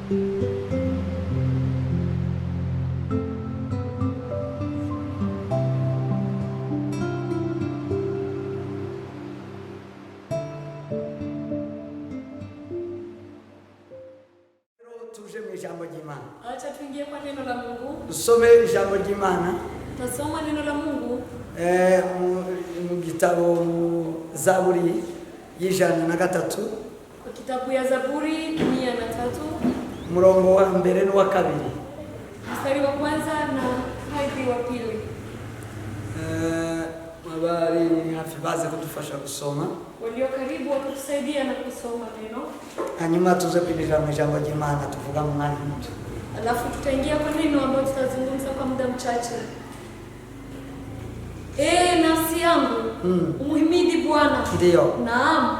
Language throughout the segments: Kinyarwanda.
Tuje mu ijambo ry'Imana. Acha tuingie kwa neno la Mungu. Tusome ijambo ry'Imana. Tasoma neno la Mungu. Mu gitabo Zaburi y'103. Kwa kitabu ya Zaburi 103. Murongo wa mbere n'uwa kabiri. Mstari wa kwanza na hadi wa pili. Mabari hafi baze kutufasha kusoma. Walio karibu watatusaidia na kusoma neno. Hanyuma tuze kwinjira mu ijambo ry'Imana tuvuga mu mwanya muto. Alafu tutaingia kwa neno ambalo tutazungumza kwa muda mchache. Nafsi yangu, umuhimidi Bwana. Ndio. Naam.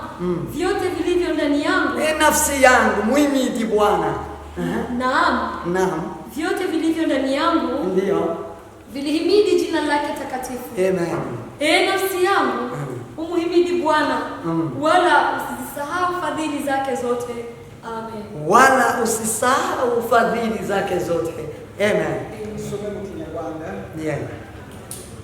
Vyote vilivyo ndani yangu. Nafsi yangu, muhimidi Bwana. Naam. Naam. Vyote vilivyo ndani yangu. Ndio. Vilihimidi jina lake takatifu. Amen. Nafsi yangu, umuhimidi Bwana. Wala usisahau fadhili zake zote. Amen. Wala usisahau fadhili zake zote. Amen. Some mu Kinyarwanda. Yeah.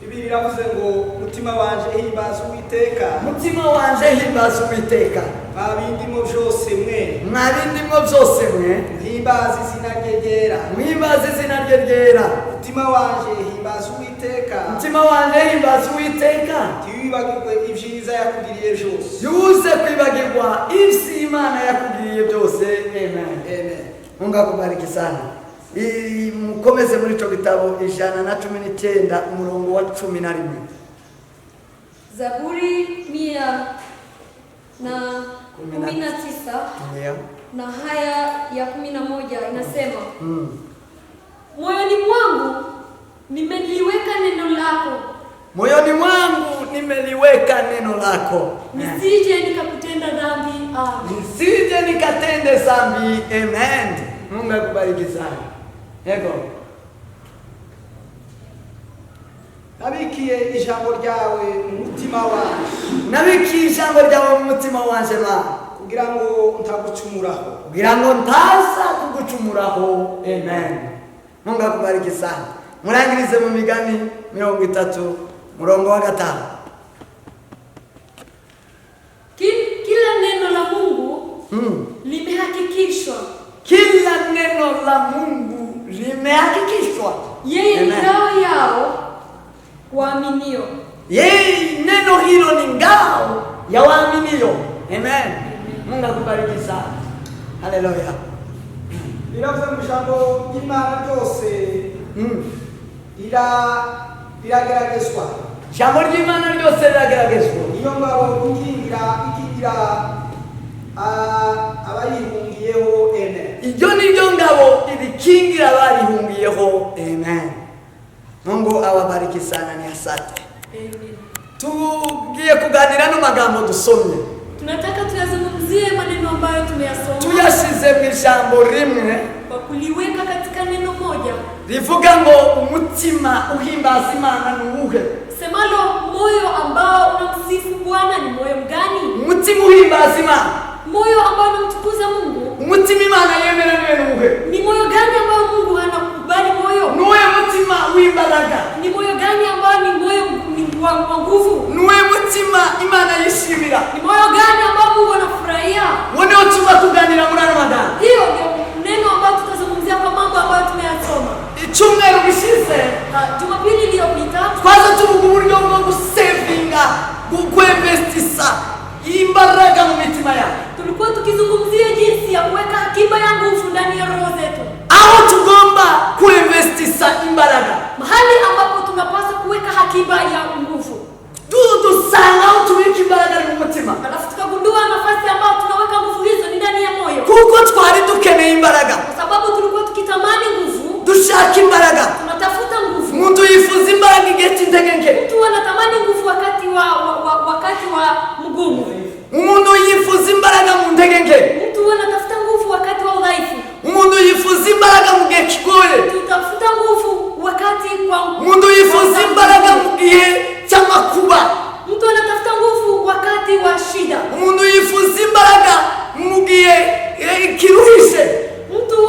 Ibi biravuze ngo mutima wanje himbaza Uwiteka. Mutima wanje himbaza Uwiteka. Mwabindimo byose mwe. Mwabindimo byose mwe. Himbaza izina rye ryera. Mwimbaza izina rye ryera. Mutima wanje himbaza Uwiteka. Mutima wanje himbaza Uwiteka. Tiwibagirwe ibyiza yakugiriye byose. Yuze kwibagirwa ibyo Imana yakugiriye byose. Amen. Amen. Mungu akubariki sana. Mukomeze muri cyo gitabo 119 umurongo wa 11. Zaburi 119 na haya ya 11 inasema, moyoni mwangu nimeliweka neno lako. Moyoni mwangu nimeliweka neno lako. Nisije nikakutenda dhambi. Amen. Nisije nikatende dhambi. Amen. Mungu akubariki sana. Ego. Nabikiye ijambo ryawe mu mutima wanje. Nabikiye ijambo ryawe mu mutima wanje ma. Kugira ngo ntagucumuraho. Kugira ngo ntaza kugucumuraho. Amen. Mungu akubariki sana. Murangirize mu Migani 30 murongo wa 5. Kila neno la Mungu limehakikishwa. Kila neno la Mungu limehakikishwa. Yeye ni ngao yao waaminio. Yeye neno hilo ni ngao ya waaminio. Amen. Mungu akubariki sana. Haleluya. Biravuze mu jambo y'Imana byose irageragezwa. Jambo ry'Imana ryose rirageragezwa. Iyo ngabo ikingira abayihungiyeho. Amen. Iryo ni ryo ngabo ibikingira abarihungiyeho. Amen. Mungu awabariki sana, ni asante. Amen. Tugiye kuganira no magambo dusomye. Tunataka tuyazungumzie maneno ambayo tumeyasoma. Tuyashize mu ijambo rimwe. Kwa kuliweka katika neno moja. Rivuga ngo umutima uhimbaza Imana ni uwuhe? Semalo moyo ambao unamsifu Bwana ni moyo gani? Umutima uhimbaza Imana. Moyo ambao unamtukuza Mungu. Umutima Imana yemera ni uwuhe? Ni moyo gani ambao Mungu anakubali moyo? Nuwe mutima w'imbaraga. Ni moyo gani ambao ni moyo wa nguvu? Nuwe mutima Imana yishimira. Ni moyo gani ambao Mungu anafurahia? Wone utuba tuganira muri ano magambo. Hiyo ndio neno ambalo tutazungumzia kwa mambo ambayo tumeyasoma. Icyumweru gishize Jumapili iliyopita twaza tuvuga uburyo bwo gusevinga, kukwinvestisa imbaraga mu mitima yako. Tulikuwa tukizungumzia jinsi ya kuweka akiba ya nguvu ndani ya roho zetu. Aho tugomba kuinvestisa imbaraga. Mahali ambapo tunapaswa kuweka akiba ya nguvu. Dusanga aho tubika imbaraga mu mutima. Alafu tukagundua nafasi ambayo tunaweka nguvu hizo ni ndani ya moyo. Kuko twari dukeneye imbaraga. Kwa sababu tulikuwa tukitamani nguvu. Dushaka imbaraga. Tunatafuta nguvu. Umuntu yifuza imbaraga igihe cy'integeke. Mtu anatamani nguvu wakati wa mgumu. Umuntu yifuza imbaraga mu ntegeke. Mtu anatafuta nguvu wakati wa udhaifu. Umuntu yifuza imbaraga mu gihe kigoye. Tutafuta nguvu wakati kwa umuntu yifuza imbaraga mu gihe cy'amakuba. Mtu anatafuta nguvu wakati wa shida. Umuntu yifuza imbaraga mu gihe kiruhise. Mtu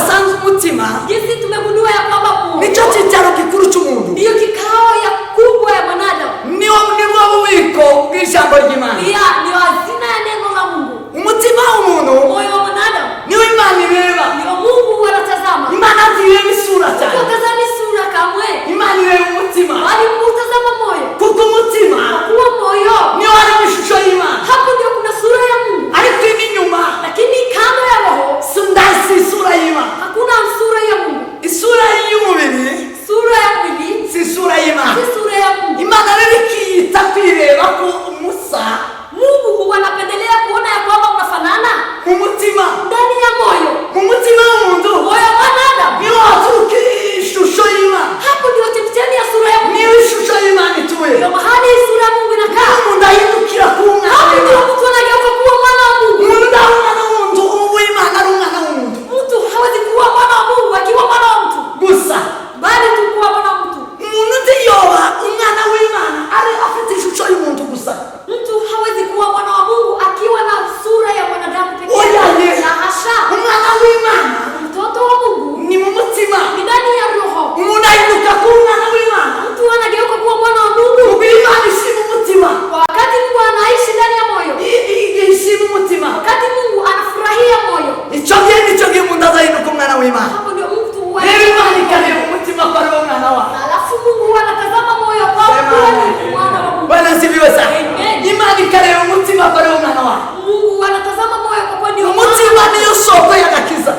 twasanze umutima jinsi tumegundua ya kwamba nicyo cyicaro gikuru cy'umuntu, ndiyo kikao ya kubwa ya mwanadamu, niwo bubiko bw'ijambo ry'Imana. niyo hazina ya neno la Mungu. Umutima w'umuntu Moyo wa mwanadamu niwo Imana ireba. ndio Mungu anatazama. Imana ntireba isura cyane, Utazami sura kamwe, Imana ireba umutima, bali utazama moyo. kuko umutima Kuwa moyo niwo ari ishusho y'Imana. hapo ndio kuna sura ya Mungu, Ariko inyuma lakini kando ya roho si isura y'Imana. hakuna sura ya Mungu. Isura y'umubiri Sura ya mwili si isura y'Imana. si sura ya Mungu. Imana rero ikiyita kwireba ko umusa Mungu huwa anapendelea kuona ya kwamba unafanana mu mutima, ndani ya moyo. mu mutima w'umuntu Moyo wa mwanadamu niwo haturuka ishusho y'Imana, hapo ndio chemchemi ya sura ya Mungu, niwo ishusho y'Imana ituye. ndio mahali sura ya Mungu inakaa. Umuntu ahindukira ku mwana Hapo ndio w'Imana. mtu anageuka kuwa mwana wa Mungu. Umuntu nta mwana w'umuntu, uw'Imana ari umwana w'umuntu Mtu hawezi kuwa mwana wa Mungu akiwa mwana wa mtu, gusa. bali tu kuwa mwana wa mtu. Umuntu utiyoba umwana w'Imana ari afite ishusho y'umuntu gusa. Mtu hawezi kuwa mwana wa Mungu akiwa na sura ya mwanadamu pekee. Oya, ye. La hasha. Umwana w'Imana Mtoto wa Mungu ni mu mutima. ni ndani ya roho. Umuntu ahinduka ku mwana w'Imana Mtu anageuka kuwa mwana wa Mungu ubwo Imana ishima umutima, kwa wakati Mungu anaishi ndani ya moyo, ishima umutima. wakati Mungu anafurahia moyo. Icyo gihe umuntu azahinduka umwana w'Imana. Hapo ndio mtu Rero Imana ikareba umutima ko ari umwana wayo. alafu Mungu anatazama moyo kwa kuwa ni mwana wa Mungu. Bwana sifiwe sana. Amen. Imana ikareba umutima ko ari umwana wayo. Mungu anatazama moyo kwa kuwa ndio Umutima niyo soko y'agakiza,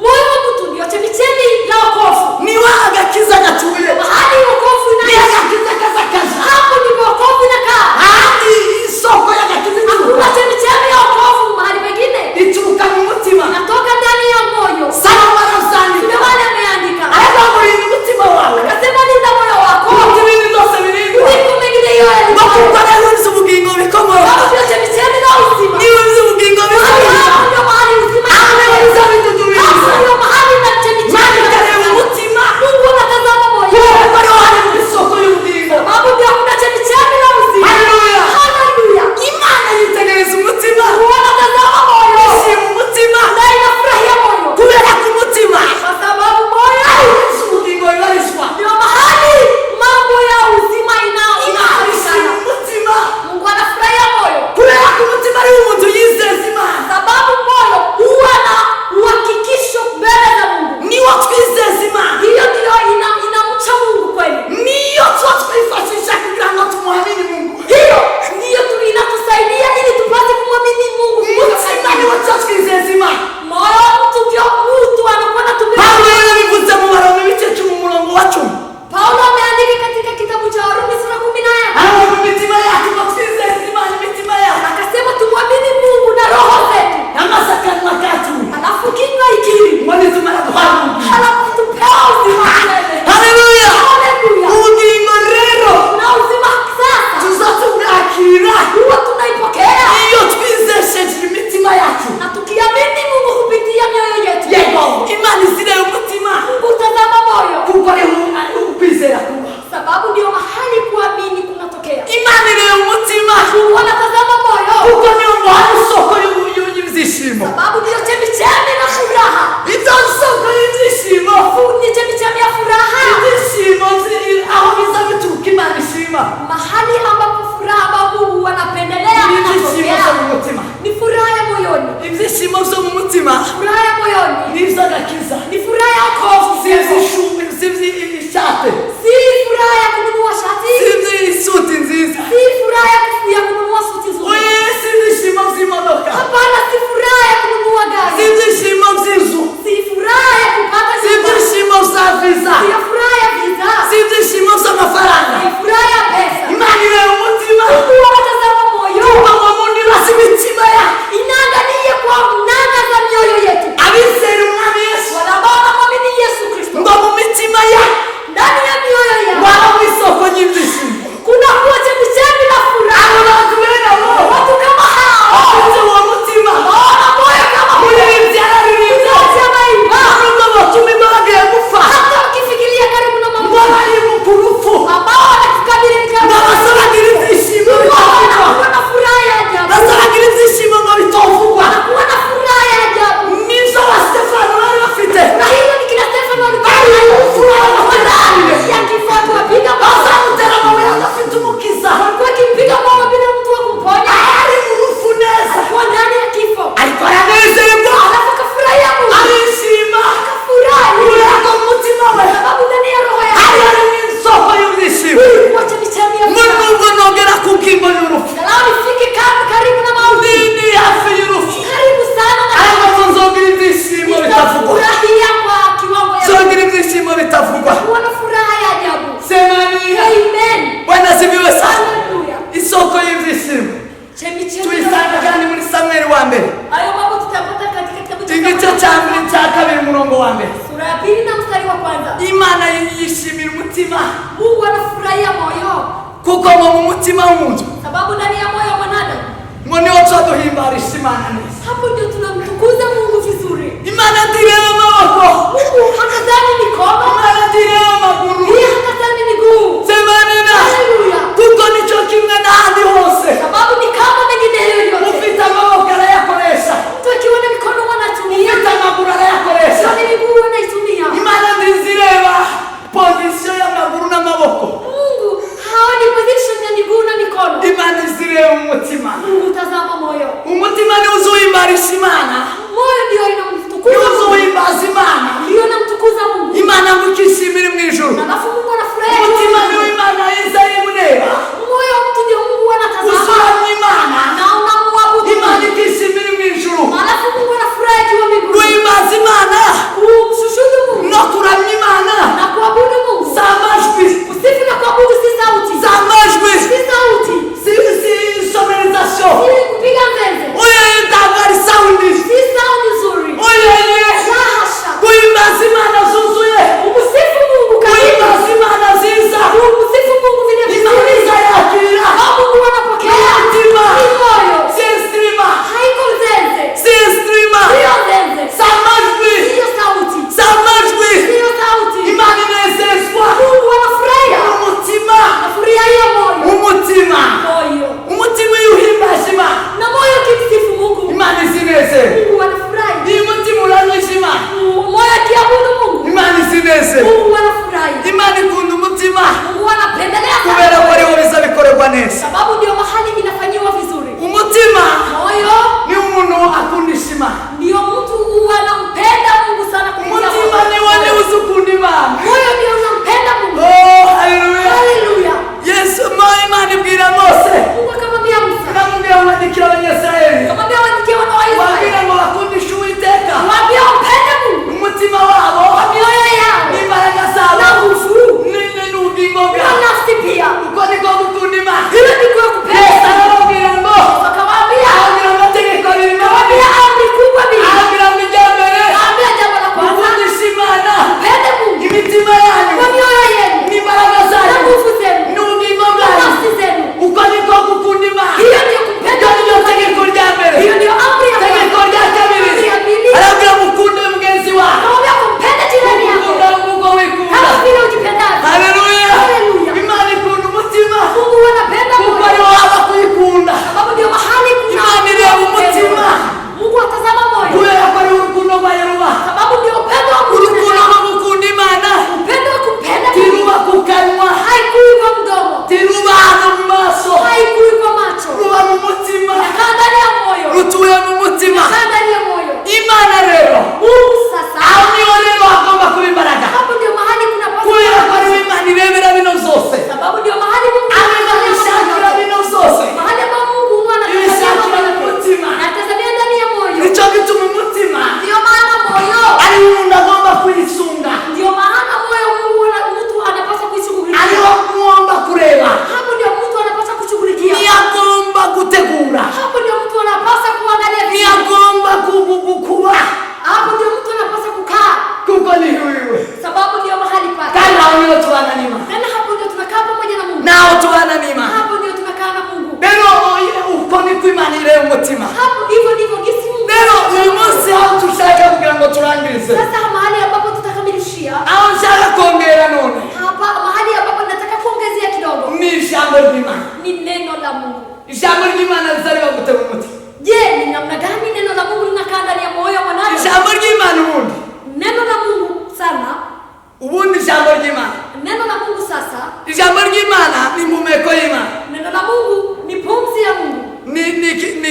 moyo wa mtu ndio chemichemi ya wokovu. niwo agakiza gatuye, Mahali wokovu niyo inaisha, agakiza kazakaza. hapo ndipo wokovu inakaa. Hadi isoko y'agakiza Hakuna ituruka, chemichemi ya wokovu mahali pengine, ituruka mu mutima. inatoka ndani cya kabiri umurongo wa mbere. Sura ya pili na mstari wa kwanza. Imana yishimira umutima. Mungu anafurahia moyo. Kuko mu mutima w'umuntu. Sababu ndani ya moyo wa mwanadamu. Ngo niho tuduhimbarisha Imana neza. Hapo ndio tunamtukuza Mungu vizuri. Imana ndireba amaboko. Mungu hakazani mikono. Imana ndireba amaguru. Yeye hakazani miguu. Sema nina. Haleluya. Kuko nicho kimwe n'ahandi hose. Sababu ni kama mengineyo yote. Ufite amaboko arayakoresha. Mtu akiwa na mikono wanatumia. Ufite amaguru arayakoresha. Akiwa na miguu wanaitumia. Imana ndizireba position y'amaguru n'amaboko. Mungu haoni position ya miguu na mikono. Imana izireba umutima. Mungu tazama moyo. Umutima ni uzuhimbarisha Imana. Moyo ndio inamtukuza Ni Mungu. uzuhimbaza Imana. Ndio inamtukuza Mungu. Imana mukishimira mu ijuru. Alafu Mungu anafurahia. Umutima ni Imana yiza imureba. Moyo wa mtu ndio Mungu anatazama. Usuramya Imana. Na unamwabudu. Imana ikishimira mu ijuru. Alafu Mungu anafurahi akiwa mbinguni. Guhimbaza Imana Kumshukuru Mungu. no kuramya Imana. Na kuabudu Mungu. Si amajwi. Kusifu na kuabudu si sauti. Si amajwi. Si sauti. Si sonorisation. Si kupiga mbele. Oya ntabwo ari sound. Si sauti nzuri. Oya La hasha. guhimbaza Imana zuzuye. Umsifu Mungu kabisa. Guhimbaza Imana nziza. Umsifu Mungu vile Imana vizuri. izayakira. Mungu anapokea. Umutima. Si moyo. Si instrima. Haiko zenze. Si instrima. Sio zenze. Si amajwi. Sio sauti. Si amajwi. Sio sauti. Imana inezezwa. Mungu anafurahia. Umutima. Anafurahia moyo. Umutima. Moyo. Umutima iyo uhimbaza Imana. Na moyo ukimsifu Mungu. Imana izinezerwa. Mungu anafurahi. Iyo umutima uranyisha Imana. Moyo akiabudu Mungu. Imana izinezerwa. Mungu anafurahi. Imana ikunda umutima. Mungu anapendelea Kubera ko ariho biza bikorerwa neza. sababu ndio mahali inafanyiwa vizuri. Umutima Moyo ni umuntu akundisha Imana. ndio mtu anampenda Mungu sana kupitia Umutima moyo. ni wone uzi ukunda Imana. Moyo ndio unampenda Mungu. Oh, haleluya. Haleluya. Yesu Imana ibwira Mose. Mungu akamwambia Musa. Akamubwira ngo andikira Abanyisraeli. Akamwambia waandikie wana wa Israeli. Wabwira ngo bakundishe Uwiteka. Waambie wampende Mungu. Umutima wabo. Mioyo yao. N'imbaraga Na zabo. nguvu. N'ubugingo Na bwabo. nafsi pia. Uko niko gukunda Imana. Hilo ndiko Yesu kupenda. arababwira ngo Akawaambia. ababwira amategeko abiri Akawaambia amri kubwa mbili. ababwira ngo ijya mbere Akawaambia jambo la kwanza. gukundisha Imana Mpende Mungu. imitima yanyu Kwa mioyo yenu. n'imbaraga Na zanyu nguvu zenu. n'ubugingo Na bwanyu. nafsi zenu. Uko niko gukunda Imana. Hiyo ndio kupenda Iryo niryo Mungu. tegeko rya mbere. Hiyo ndio amri ya Tegeko kwanza. rya kabiri Amri ya pili. arabwira mukunde mugenzi wawe. Akamwambia kumpenda jirani yako. Ukunda nk'uko wikunda. Kama vile ujipendavyo. Haleluya. Haleluya. Imana ikunda umutima Mungu anapenda kuko moyo. ariho haba kuyikunda. Sababu ndio mahali kuna Imana ireba umutima. Mungu atazama moyo. Kubera ko ariho urukundo rwayo ruba. Sababu ndio upendo wa Mungu. Urukundo rwo gukunda Imana Upendo wa kumpenda Mungu. tiruba ku kanwa, Haikui kwa mdomo. tiruba hano mu maso, Haikui kwa macho. ruba mu mutima, Inakaa ndani ya moyo. rutuye mu mutima. Inakaa ndani ya moyo. Imana rero Mungu sasa. aho niho rero hagomba kuba imbaraga. Hapo ndio mahali kuna Kubera ko ariho Imana irebera bino byose. sababu ndio mahali Mungu Ariho ishakira bino byose. mahali ambapo Mungu Ibishakira mu mutima. anatazamia ndani ya moyo. Nicyo gituma umutima Ndio maana moyo. ariho umuntu agomba kuyisunga. Ndio maana moyo Mungu mtu anapaswa kuishughulikia. Ariho ugomba kureba. Hapo ndio mtu anapaswa kushughulikia. Niyo agomba gutegura. Hapo ndio mtu anapaswa kuangalia Niyo vizuri. agomba kuba. Hapo ndio mtu anapaswa kukaa. Kuko ni huyu. Sababu ndio mahali pake. Kandi aho niho tubana n'Imana. Tena hapo ndio tunakaa pamoja na Mungu. Naho tubana n'Imana. Hapo ndio tunakaa na Mungu. Rero uko niko Imana ireba umutima. Hapo hivyo ndivyo gisi Mungu. Rero uyu munsi aho dushaka kugira ngo turangirize. Sasa mahali ambapo tutakamilishia. Aho nshaka kongera none. Hapa mahali ambapo nataka kuongezea kidogo. Ni ijambo ry'Imana. Ni neno la Mungu. Ijambo ry'Imana rizariwa gutega umutima. Je, ni namna gani neno la Mungu linakaa ndani ya moyo wa mwanadamu? Ijambo ry'Imana ubundi. Neno la Mungu sana. Ubundi ijambo ry'Imana. Neno la Mungu sasa. Ijambo ry'Imana ni impumeko y'Imana. Neno la Mungu ni pumzi ya Mungu. Ni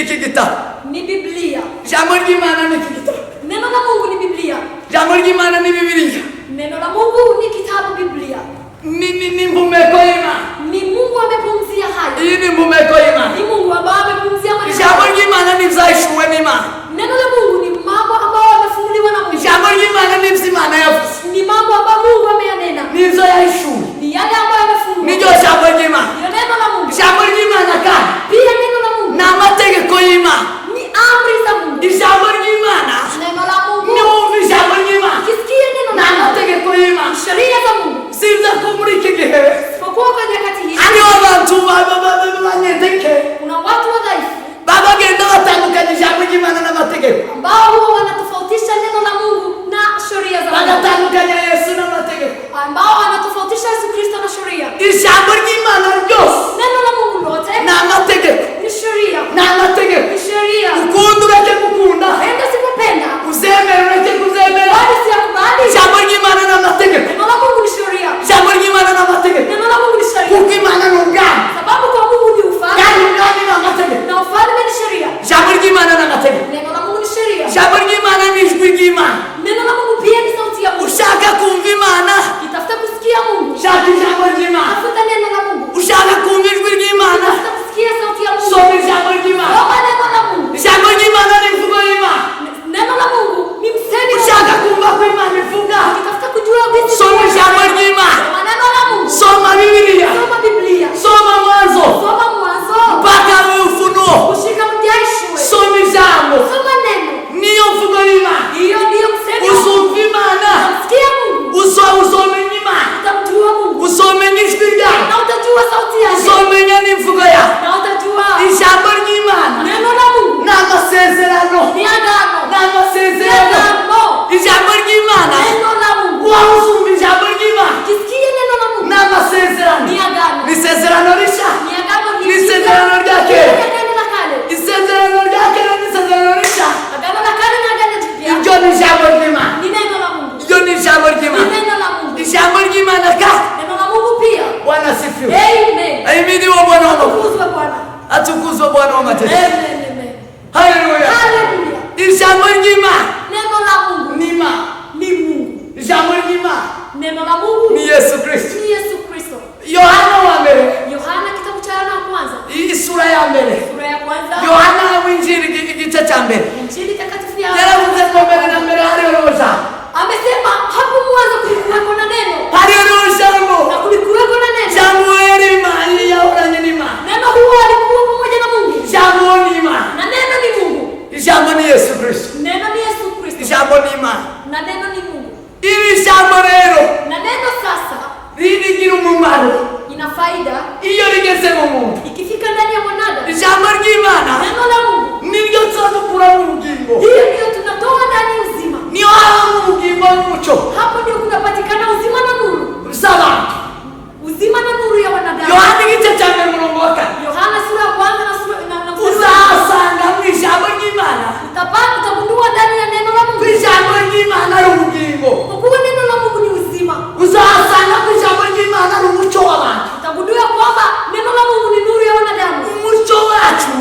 iki gitabo. Ni Biblia. Ijambo ry'Imana ni iki gitabo. Neno la Mungu ni Biblia. Ijambo ry'Imana ni Bibiliya. Neno la Mungu ni kitabu Biblia. Ni impumeko y'Imana. Ni Mungu amepumzia hayo. Iyi ni impumeko y'Imana. Ni Mungu ambaye amepumzia maneno. Ijambo ry'Imana ni ibyahishuwe n'Imana. Neno la Mungu ni mambo ambayo yamefunuliwa na Mungu. Ijambo ry'Imana ni ibyo Imana yavuze. Ni mambo ambayo Mungu ameyanena. Ni ibyo yahishuwe. Ni yale ambayo yamefunuliwa. Niryo jambo ry'Imana. Ndio neno la Mungu. Ijambo ry'Imana kandi Pia neno la Mungu ni amategeko y'Imana. ni amri za Mungu. Ijambo ry'Imana Neno la Mungu ni ijambo ry'Imana. ni neno la Mungu, Iyo ni ijambo ni ry'Imana. neno la Mungu, Ijambo ry'Imana kandi neno la Mungu pia. Bwana asifiwe. Amen. Ahimidiwe Bwana wa majeshi. Tukuzwe Bwana. Atukuzwe Bwana wa majeshi. Amen, amen. Haleluya. Haleluya. Ijambo ry'Imana Neno la Mungu ni Imana. ni Mungu. Ijambo ry'Imana Neno la Mungu ni Yesu Kristo. ni Yesu Kristo. Yohana wa mbere, Yohana kitabu cha Yohana wa kwanza, isura ya mbere. sura ya kwanza, Yohana w'Injili igice cya mbere. Injili takatifu ya Yaravuze ngo mbere na mbere hariho jambo. amesema hapo mwanzo kulikuweko na neno Hariho jambo. na kulikuweko na neno. Jambo yari Imana, yahoranye n'Imana. Neno huo alikuwa pamoja na Mungu Jambo ni Imana. na neno ni Mungu. Ijambo ni Yesu Kristo. Neno ni Yesu Kristo Ijambo ni Imana. na neno ni Mungu. Iri jambo rero Na neno sasa rigira umumaro ina faida iyo rigeze mu muntu. ikifika ndani ya mwanadamu. Ijambo ry'Imana Neno la Mungu niryo tuzadukura mu bugingo. hiyo ndio tunatoa ndani uzima. Niyo haba mu bugingo n'umuco Hapo ndio kunapatikana uzima na nuru, z'abantu. uzima na nuru ya wanadamu. Yohana igice cya mbere umurongo wa kane. Yohana sura ya kwanza na sura na Uzasanga mu ijambo ry'Imana utagundua ndani ya neno la ku Mungu ijambo ry'Imana ari ubugingo. kwa kuwa neno la Mungu ni uzima. Uzasanga ku ijambo ry'Imana ari umuco w'abantu. Utagundua kwamba neno la Mungu ni nuru ya wanadamu. Umuco wacu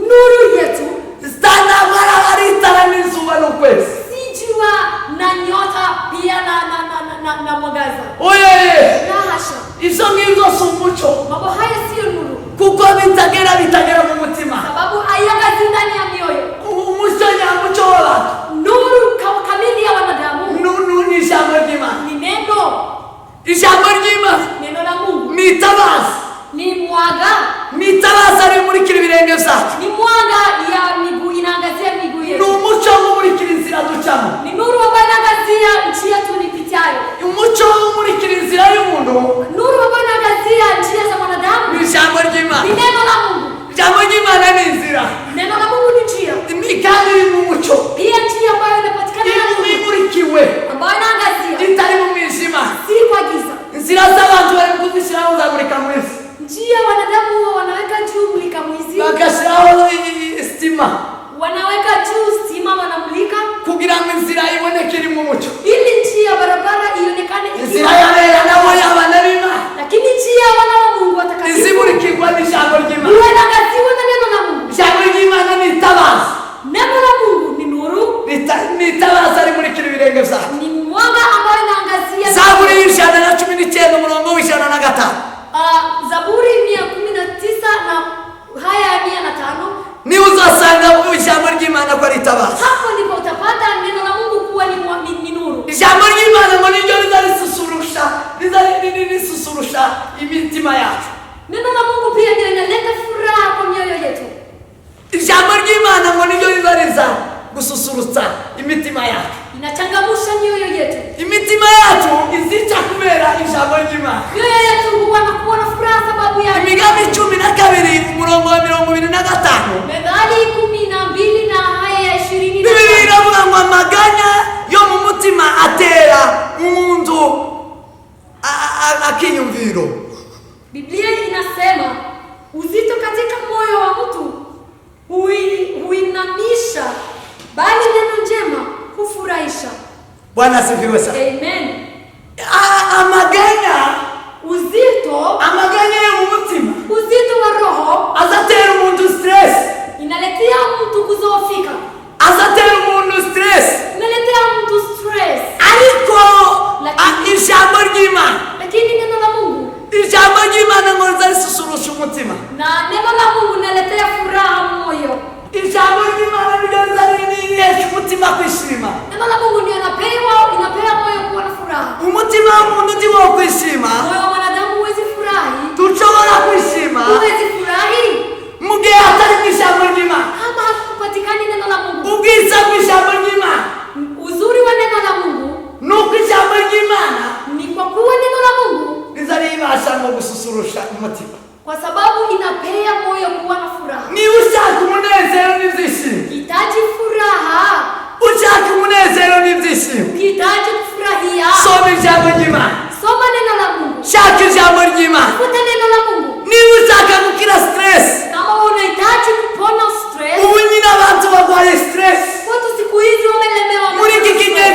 Nuru yetu zitanamara ari itara n'izuba n'ukwezi. si jua na nyota pia na mwangaza. Oye, La hasha, ibyo ngibyo si umuco mambo haya siyo nuru, kuko bitagera mu mutima. sababu haiangazi ndani ya mioyo. Umuco nyamuco w'abantu Nuru kamili ya wanadamu ni ijambo ry'Imana. ni neno, Ijambo ry'Imana neno la Mungu ni itabaza. ni mwanga, Ni itabaza rimurikira ibirenge byacu. ni mwanga ya miguu, inaangazia miguu Ni yetu, umuco umurikira inzira ducamo. ni nuru ambayo inaangazia njia tunipitayo, Umuco umurikira inzira y'umuntu nuru ambayo inaangazia njia za mwanadamu ni ijambo ry'Imana. ni neno la Mungu. Ijambo ry'Imana ni inzira. Neno la Mungu ni njia, Ni kandi iri mu muco. pia njia ambayo inapatikana na Mungu, Imurikiwe. ambayo inaangazia Itari mu mwijima. si kwa giza. Inzira z'abantu bari kuzishyiraho zamurika mu isi. Njia wanadamu huwa wanaweka juu mulika mwizi, Bagashyiraho isitima wanaweka juu stima, wanamulika kugira ngo inzira iboneke iri mu muco. ili njia barabara ionekane Inzira y'abera nabo y'abana b'Imana lakini njia ya wana wa Mungu watakatifu izimurikirwa n'ijambo ry'Imana. huwa inaangaziwa na neno la Mungu. Ijambo ry'Imana ni itabaza. Neno la Mungu ni nuru, Ni itabaza rimurikira ibirenge byacu. ni mwanga ambayo inaangazia. Zaburi y'ijana na cumi n'icyenda umurongo w'ijana na gatanu. Zaburi 119 na haya ya 105. Niba uzasanga ijambo ry'Imana ko ari itabaza. Hapo ndipo utapata neno la Mungu kuwa ni nuru. Ijambo ry'Imana ngo niryo rizarisusurusha imitima yacu. Neno la Mungu pia ndio inaleta furaha kwa mioyo yetu. Ijambo ry'Imana ngo niryo rizariza gususurutsa imitima yacu. Inachangamsha mioyo yetu. Imitima yacu izica kubera ijambo ry'Imana. Mioyo yetu huwa na furaha sababu ya Imigani 12 umurongo wa 25. Methali 12 na haya ya 20. Biblia iravuga ngo amaganya yo mu mutima atera umuntu akiyumviro. Biblia inasema uzito katika moyo wa mtu huinamisha, bali neno njema hufurahisha. Bwana asifiwe sana. Amen. Amaganya yo mu mutima Uzito wa roho azatera umuntu stress. inaletea mtu kuzofika, Azatera umuntu stress. inaletea mtu stress. Ariko ijambo ry'Imana, Lakini neno la Mungu, ijambo ry'Imana ngo rizarisusurusha umutima. na neno la Mungu linaletea furaha moyo. Ijambo ry'Imana rizarihesha umutima kwishima. Neno la Mungu ndio inapea moyo kuwa na furaha. Umutima w'umuntu ndiwo kwishima. Moyo wa mwanadamu huwezi furahi, Tushobora kwishima huwezi furahi mu gihe hatari mu ijambo ry'Imana. kama hakupatikani neno la Mungu. Ubwiza bw'ijambo ry'Imana Uzuri wa neno la Mungu ni uko ijambo ry'Imana ni kwa kuwa neno la Mungu, rizaribasha ngo gususurusha umutima. kwa sababu inapea moyo kuwa na furaha. Niba ushaka umunezero n'ibyishimo, Hitaji furaha, ushaka umunezero n'ibyishimo, hitaji kufurahia, soma ijambo ry'Imana. soma neno la Mungu, Shaka ijambo ry'Imana. futa neno la Mungu. Niba ushaka gukira stress, Kama unahitaji kupona stress, ubu nyine abantu barwaye stress watu siku hizi wamelemewa muri iki kinyejana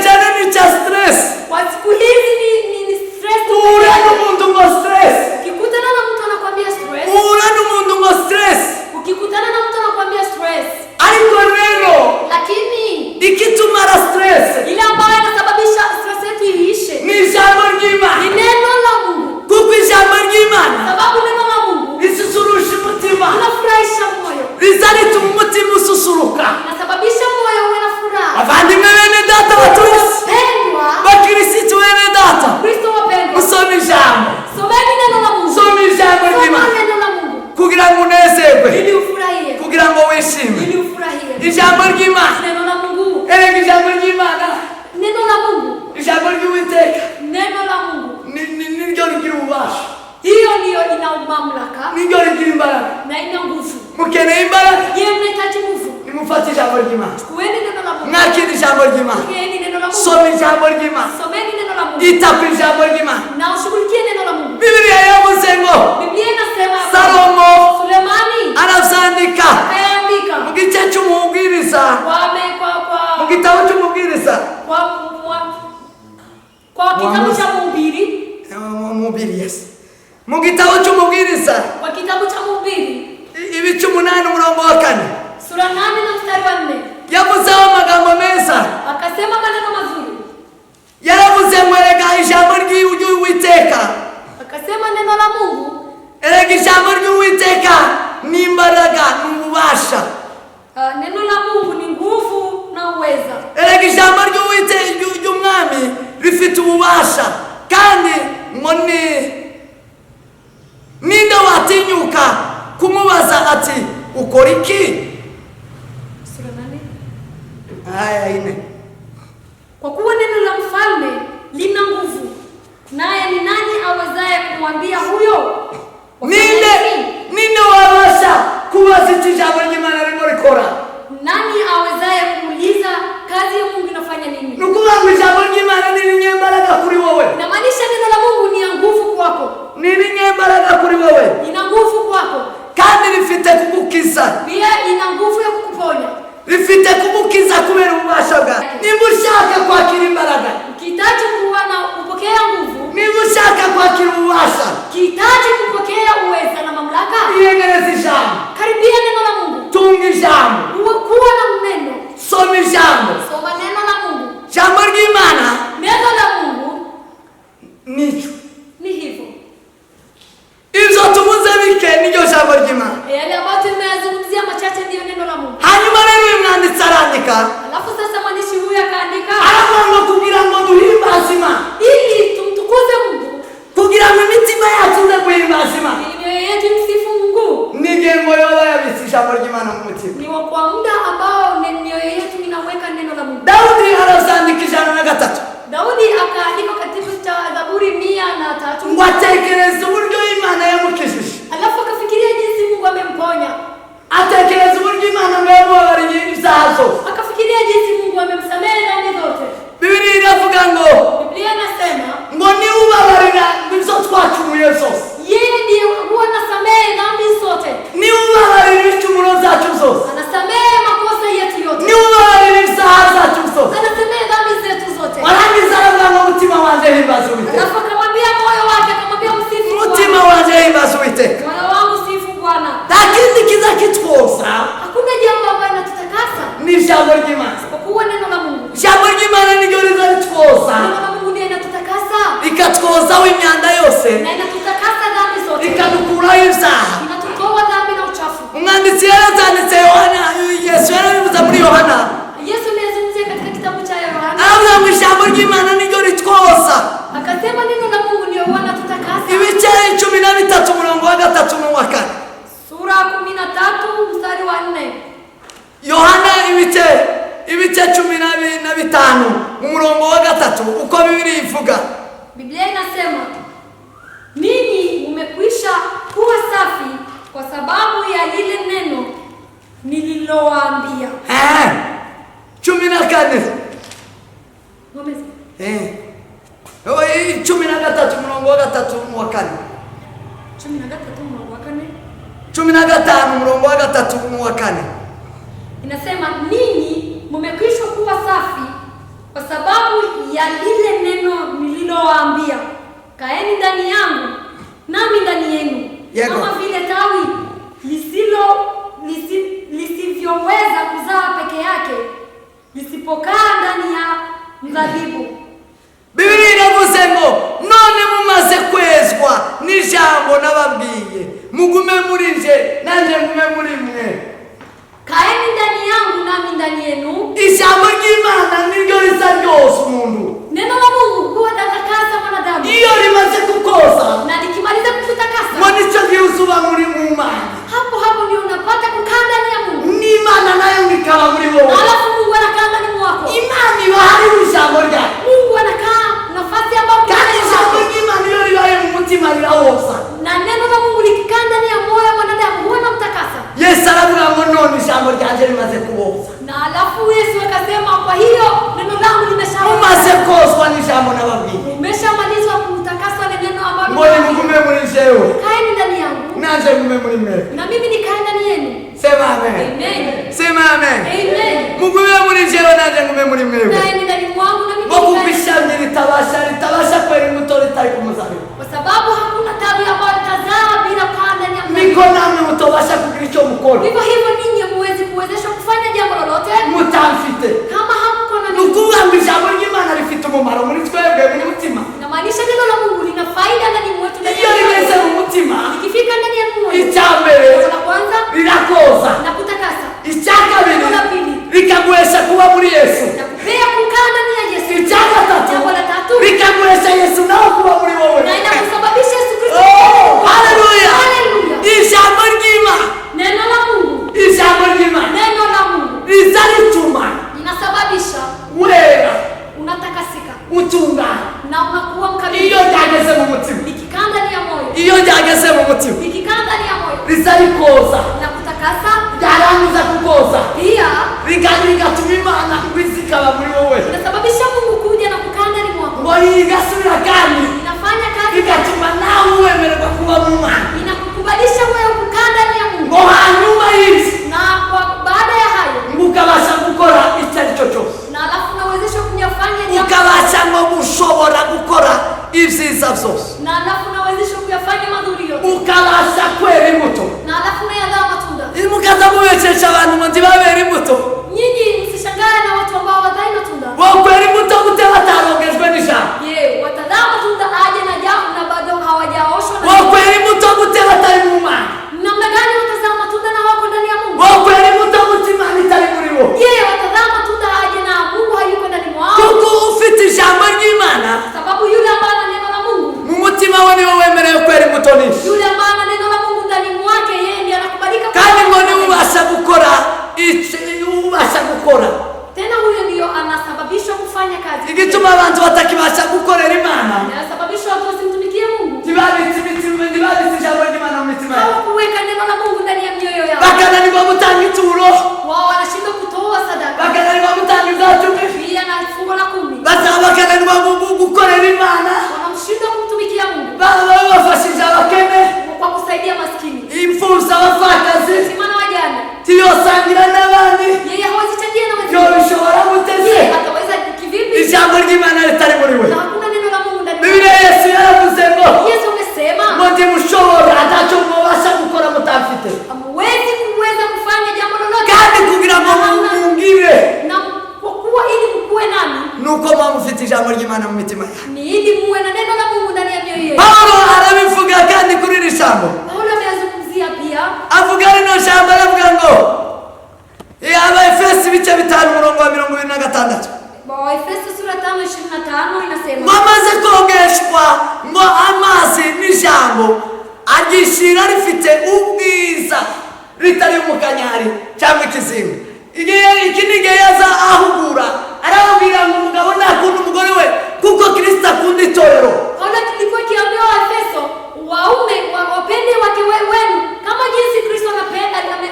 Mungu. Soma ijambo ry'Imana. Someni neno la Mungu. Ita ku ijambo ry'Imana. Na ushughulikie neno la Mungu. Biblia yavuze ngo Biblia inasema Salomo Sulemani aravyandika akaandika mu gice cy'umubwiriza, mu gitabo cy'umubwiriza, kwa kitabu cha Mhubiri, yes, mu gitabo cy'umubwiriza, kwa kitabu cha Mhubiri ibice 8 umurongo wa 4, sura 8 na mstari wa 4, yavuzeho amagambo meza, akasema maneno mazuri. yaravuze ngo erega ijambo ry'Uwiteka, akasema neno la Mungu, erega ijambo ry'Uwiteka ni imbaraga n'ububasha. Neno la Mungu ni nguvu na uweza. Erega ijambo ry'Uwiteka ry'Umwami rifite ububasha, kandi ngo ninde watinyuka kumubaza ati ukora iki? Sura 8 aya 4. Kwa kuwa neno la mfalme lina nguvu, naye ni nani awezaye kumwambia huyo? Ninde wabasha kubaza ijambo ry'Imana ririmo rikora? Nani awezaye kumuuliza kazi ya Mungu inafanya nini? Nukuvuga ngo ijambo ry'Imana ni inyembaraga kuri wowe. Inamaanisha neno la Mungu ni ya nguvu kwako. Ni inyembaraga kuri wowe. Ina nguvu kwako. Kandi rifite kugukiza. Pia ina nguvu ya kukuponya. Rifite kugukiza kubera ububasha bwawe. Nimba ushaka kwakira imbaraga, ukihitaji kuwa na kupokea nguvu, nimba ushaka kwakira ububasha, ukihitaji kupokea uweza na mamlaka, iyegereza ijambo. Karibia neno la Mungu. Tunga ijambo. Kuwa na neno. Soma ijambo. Soma neno la Mungu. Jambo ry'Imana. Neno la Mungu nicho. Ni hivyo. Izo tumuze bike niryo jambo ry'Imana. Yale ambayo tumeyazungumzia machache ndiyo neno la Mungu. Hanyuma rero uyu mwanditsi arandika. Alafu sasa mwandishi huyu akaandika. Aravuga kugira ngo duhimbaze Imana. Ili tumtukuze Mungu. Kugira ngo imitima yacu ize guhimbaza Imana. Mioyo yetu imsifu Mungu. Nigengo yoba yabise ijambo ry'Imana mu mutima. Ni kwa muda ambao mioyo yetu inaweka neno la Mungu. Daudi arazandika 103. Daudi akaandika katika Zaburi 103. Ngo atekereza uburyo Imana yamukijije. Alafu akafikiria jinsi Mungu amemponya. Atekereza uburyo Imana yamubabariye ibyaha zose. Akafikiria jinsi Mungu amemsamehe dhambi zote. Biblia iravuga ngo, Biblia inasema ngo ni ubabarira ibyo twacumuye zose. Yeye ndiye huwa anasamehe dhambi zote. Ni ubabarira ibicumuro zacu zose. Anasamehe makosa yetu yote. Ni ubabarira ibyaha zacu zose. Anasamehe dhambi zetu zote. Warangiza aravuga ngo umutima wanjye himbaza Uwiteka. Alafu akamwambia moyo wake, akamwambia msifu Bwana. Umutima wanjye himbaza Uwiteka. Moyo wangu sifu Bwana. Lakini kiza kitwoza. Hakuna jambo ambalo linatutakasa. Ni ijambo ry'Imana. Kwa kuwa neno la Mungu. Ijambo ry'Imana niryo rizatwoza. Neno la Mungu ndiye linatutakasa. Ikatwozaho imyanda yose. Na inatutakasa dhambi zote. Ikadukuraho ibyaha. Inatutoa dhambi na uchafu. Umwanditsi yarazanditse Yohana, Yesu yarabivuze muri Yohana. Yesu amezungumzia katika kitabu cha Yohana. Aravuga ngo ijambo ry'Imana niryo ritwoza. Akasema neno la Mungu ndio huwa linatutakasa. Ibice 13 umurongo wa 3 n'uwa 4. Sura 13 mstari wa 4. Yohana ibice 15 umurongo wa 3 uko Biblia ivuga. Biblia inasema ninyi mmekwisha kuwa safi kwa sababu ya lile neno nililowaambia. 14. Ngomeza. 13 umurongo wa 3 n'uwa 4. 13 mwanzo wa 4. 15 umurongo wa 3 n'uwa 4. Inasema ninyi mmekwisha kuwa safi kwa sababu ya lile neno nililowaambia. Kaeni ndani yangu nami ndani yenu. Kama vile tawi lisivyoweza kuzaa peke yake lisipokaa ndani ya mzabibu. Biblia iravuze ngo none mumaze kwezwa n'ijambo nababwiye mugume muri nje nanjye ngume muri mwe. Kaeni ndani yangu nami ndani yenu. Ijambo ry'Imana niryo rizaryoza umuntu. Neno la Mungu huwa linatakasa mwanadamu. Iyo rimaze kukosa na likimaliza kukutakasa, monicho giuzuba muri mu Mana. Hapo ndio unapata kukaa ndani ya Mungu. Ni Imana nayo ngikaba muri wowe. Alafu Mungu anakaa ndani mwako. Imana ibahari ijambo rya. Mungu anakaa nafasi ambapo kandi ijambo ry'Imana iyo ribaye mu mutima rirawoza. Na neno la Mungu likikaa ndani ya moyo wa mwanadamu huwa namtakasa. Yesu aravuga ngo none ijambo ryanje rimaze kuboza. Na alafu Yesu akasema kwa hiyo neno langu limeshaoza. jewe kaeni ndani yangu nanje ngume muri mwe. na mimi nikae ndani yenu. Sema amen. Amen. Sema amen. Amen. Mugume muri jewe nanje ngume muri mwe. Kaeni ndani mwangu na mimi Ngo kubishamye ritabasha kwera imbuto ritari ku muzabibu. kwa sababu hakuna tawi ambayo itazaa bila kukaa ndani ya Niko mzabibu. namwe mutobasha kugira icyo mukora. Vivyo hivyo ninyi muwezi kuwezesha kufanya jambo lolote Mutamfite. kama hamko na mimi. Nukuvuga ngo ijambo ry'Imana rifite umumaro muri twebwe muri mutima. Inamaanisha neno la Mungu lina faida ndani mwetu. Iyo rigeze mu mutima, Ikifika ndani ya moyo, icya mbere jambo la kwanza rirakoza. na kutakasa, Icya kabiri jambo la pili rikaguhesha kuba muri Yesu. na kupea kukaa ndani ya Yesu, Icya gatatu jambo la tatu rikaguhesha Yesu nawe kuba muri wowe. na inakusababisha Yesu Kristo. Oh, haleluya. Haleluya. Ijambo ry'Imana, Neno la Mungu, ijambo ry'Imana neno la Mungu riza rituma linasababisha wera unatakasika utungana. na unakuwa Iyo mkamilifu. ryageze mu mutima, Likikaa ndani ya moyo, iyo ryageze mu mutima likikaa ndani ya moyo riza rikoza, na kutakasa, ryarangiza kukoza pia rigatuma Imana ngwizi ikaba muri wowe. inasababisha Mungu kuja na kukaa ndani mwako. Ngo rigasubira kandi Inafanya kazi, rigatuma nawe wemererwa kuba mu Mana. inakukubalisha wewe kukaa ndani ya Mungu, Ngo hanyuma y'ibyo na kwa baada ya hayo ngo ukabasha gukora icyo ari cyo cyose, na alafu unawezesha kuyafanya jambo, ukabasha ngo gushobora gukora ibyiza byose, na alafu unawezesha kuyafanya mazuri yote, ukabasha kwera imbuto. na alafu unayazaa matunda. Mukaza mubekesha abantu ngo ntibabere imbuto. Nyinyi msishangae na watu ambao wadai matunda. Bokwera imbuto gute batarongejwe n'ijambo? Je, watazaa matunda aje na jambo na bado hawajaoshwa na Bokwera imbuto gute batari mu Mana? namna gani watazaa matunda na wako ndani ya Mungu? Bokwera imbuto gute Imana itari muri bo? Je, watazaa matunda aje na Mungu hayuko ndani mwao? Kuko ufite ijambo ry'Imana Sababu yule ambaye ana neno la Mungu, mu mutima we niwe wemerewe kwera imbuto nyinshi, yule ambaye ana neno la Mungu ndani mwake, yeye ndiye anakubalika. kandi ngo niwe ubasha gukora Tena huyo ndiyo anasababishwa kufanya kazi. igituma abantu batakibasha gukorera Imana, Anasababisha watu wasimtumikie Mungu. ntibabitse ijambo ry'Imana mu mitima yabo, Hawakuweka neno la Mungu ndani ya mioyo yao. bakananirwa gutanga ituro, Wao wanashindwa kutoa sadaka. bakananirwa gutanga ibyatumwe, Pia na fungo la 10. bakananirwa gukorera Imana, Wanamshindwa kumtumikia Mungu bafashije abakene, kwa kusaidia maskini. imfubyi, abapfakazi, Simana wajane. tiyosangira n'abandi, Yeye hawezi changia na wengine. yobishobora guteze Yeye ataweza kivipi? ijambo ry'Imana ritari muri we. Na hakuna neno la Mungu ndani Bibiliya mwake. Yesu yaravuze ngo Yesu amesema ngo ndimushobora ntacyo mubasha gukora mutafite, hamwezi kuweza kufanya jambo lolote. kandi kugira ngo mungire Na kwa kuwa ili mkuwe nami nuko muba mufite ijambo ry'Imana mu mitima yanyu. ni ili muwe na neno la Mungu ndani ya mioyo yenu. Pawulo arabivuga kandi kuri iri jambo, Paulo ameyazungumzia pia avuga rino jambo aravuga ngo Abaefesi ibice 5:26 Waefeso sura 5:25 inasema ngo amaze kogeshwa ngo amazi n'ijambo agishira rifite ubwiza ritari umukanyari cyangwa ikizinga. Iki ni igihe yaza ahugura arababwira ngo umugabo ntakunda umugore we kuko Kristo akunda itorero. Paulo kilikuwa kiambiwa Waefeso waume wapende wake wenu kama jinsi Kristo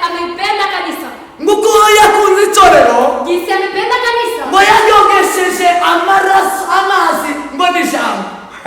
ameipenda kanisa. Nguko yakunze itorero, Jinsi amependa kanisa, ngo yajogesheje amazi ngo n'ijambo,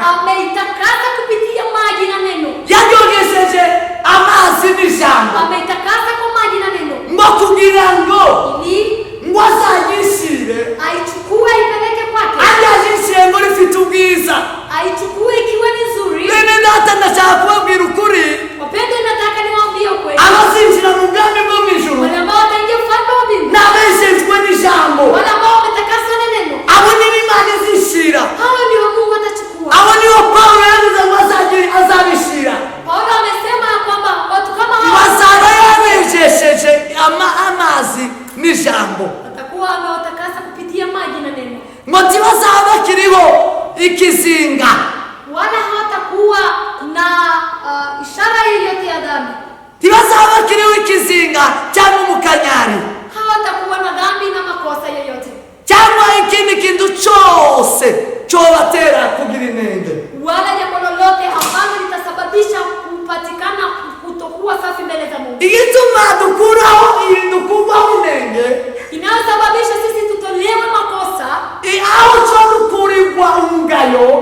ameitakasa kupitia maji na neno. yajogesheje amazi n'ijambo Ameitakasa kwa maji na neno ngo kugira ngo ili ngo azagishire, aichukue aipeleke kwake, agishire ngo rifite ubwiza. aichukue ikiwa ni nzuri. Bene data, ndashaka kubabwira ukuri, Wapendwa, nataka niwaambie ukweli, abazinjira mu bwami bwo mu ijuru wale ambao wataingia ufalme wa mbingu, n'abejejwe n'ijambo, wale ambao wametakaswa na neno, abo nibo Imana izishira, hao ndio Mungu atachukua. abo nibo Pawulo yavuze ngo azabishira, Paulo amesema ya kwamba watu kama hao bazaba yabejesheje amazi n'ijambo, watakuwa wamewatakasa kupitia maji na neno, ngo ntibazaba bakiriho ikizinga, wala hawatakuwa na ishara yoyote ya dhambi, ntibazaba bakiriho ikizinga cyangwa umukanyari hawatakuwa na dhambi na makosa yoyote, cyangwa ikindi kintu cyose cyobatera kugira inenge. wala jambo lolote ambalo litasababisha kupatikana kutokuwa safi mbele za Mungu. Igituma dukurwaho inenge, Inayosababisha sisi tutolewe makosa, aho cyo dukurirwa umugayo,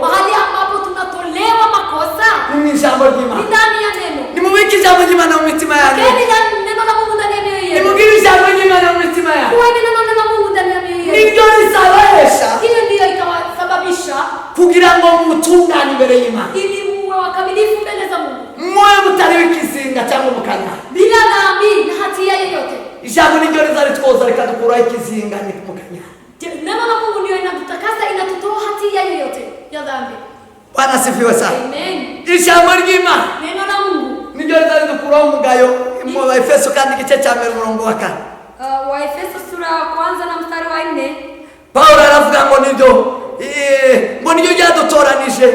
ry'Imana mu mitima yanyu. Pokeeni neno la Mungu ndani ya mioyo yenu. Nimubwire ijambo ry'Imana mu mitima yanyu. Kuweni neno la Mungu ndani ya mioyo yenu. Niryo rizabahesha Hiyo ndiyo itawasababisha kugira ngo mutungane imbere y'Imana, ili muwe wakamilifu mbele za Mungu, muwe mutari w'ikizinga cyangwa umukanyari. bila dhambi na hatia yoyote. Ijambo niryo rizaritwoza rikadukuraho ikizinga n'umukanyari. Neno la Mungu ndio inatutakasa, inatutoa hatia yoyote ya dhambi. Bwana asifiwe sana. Amen. Ijambo ry'Imana Neno la Mungu niryo rizaridukuraho umugayo mu Efeso kandi igice cya 4 umurongo wa 4. Waefeso sura ya 1 na mstari wa 4. Paulo aravuga ngo niryo ryadutoranije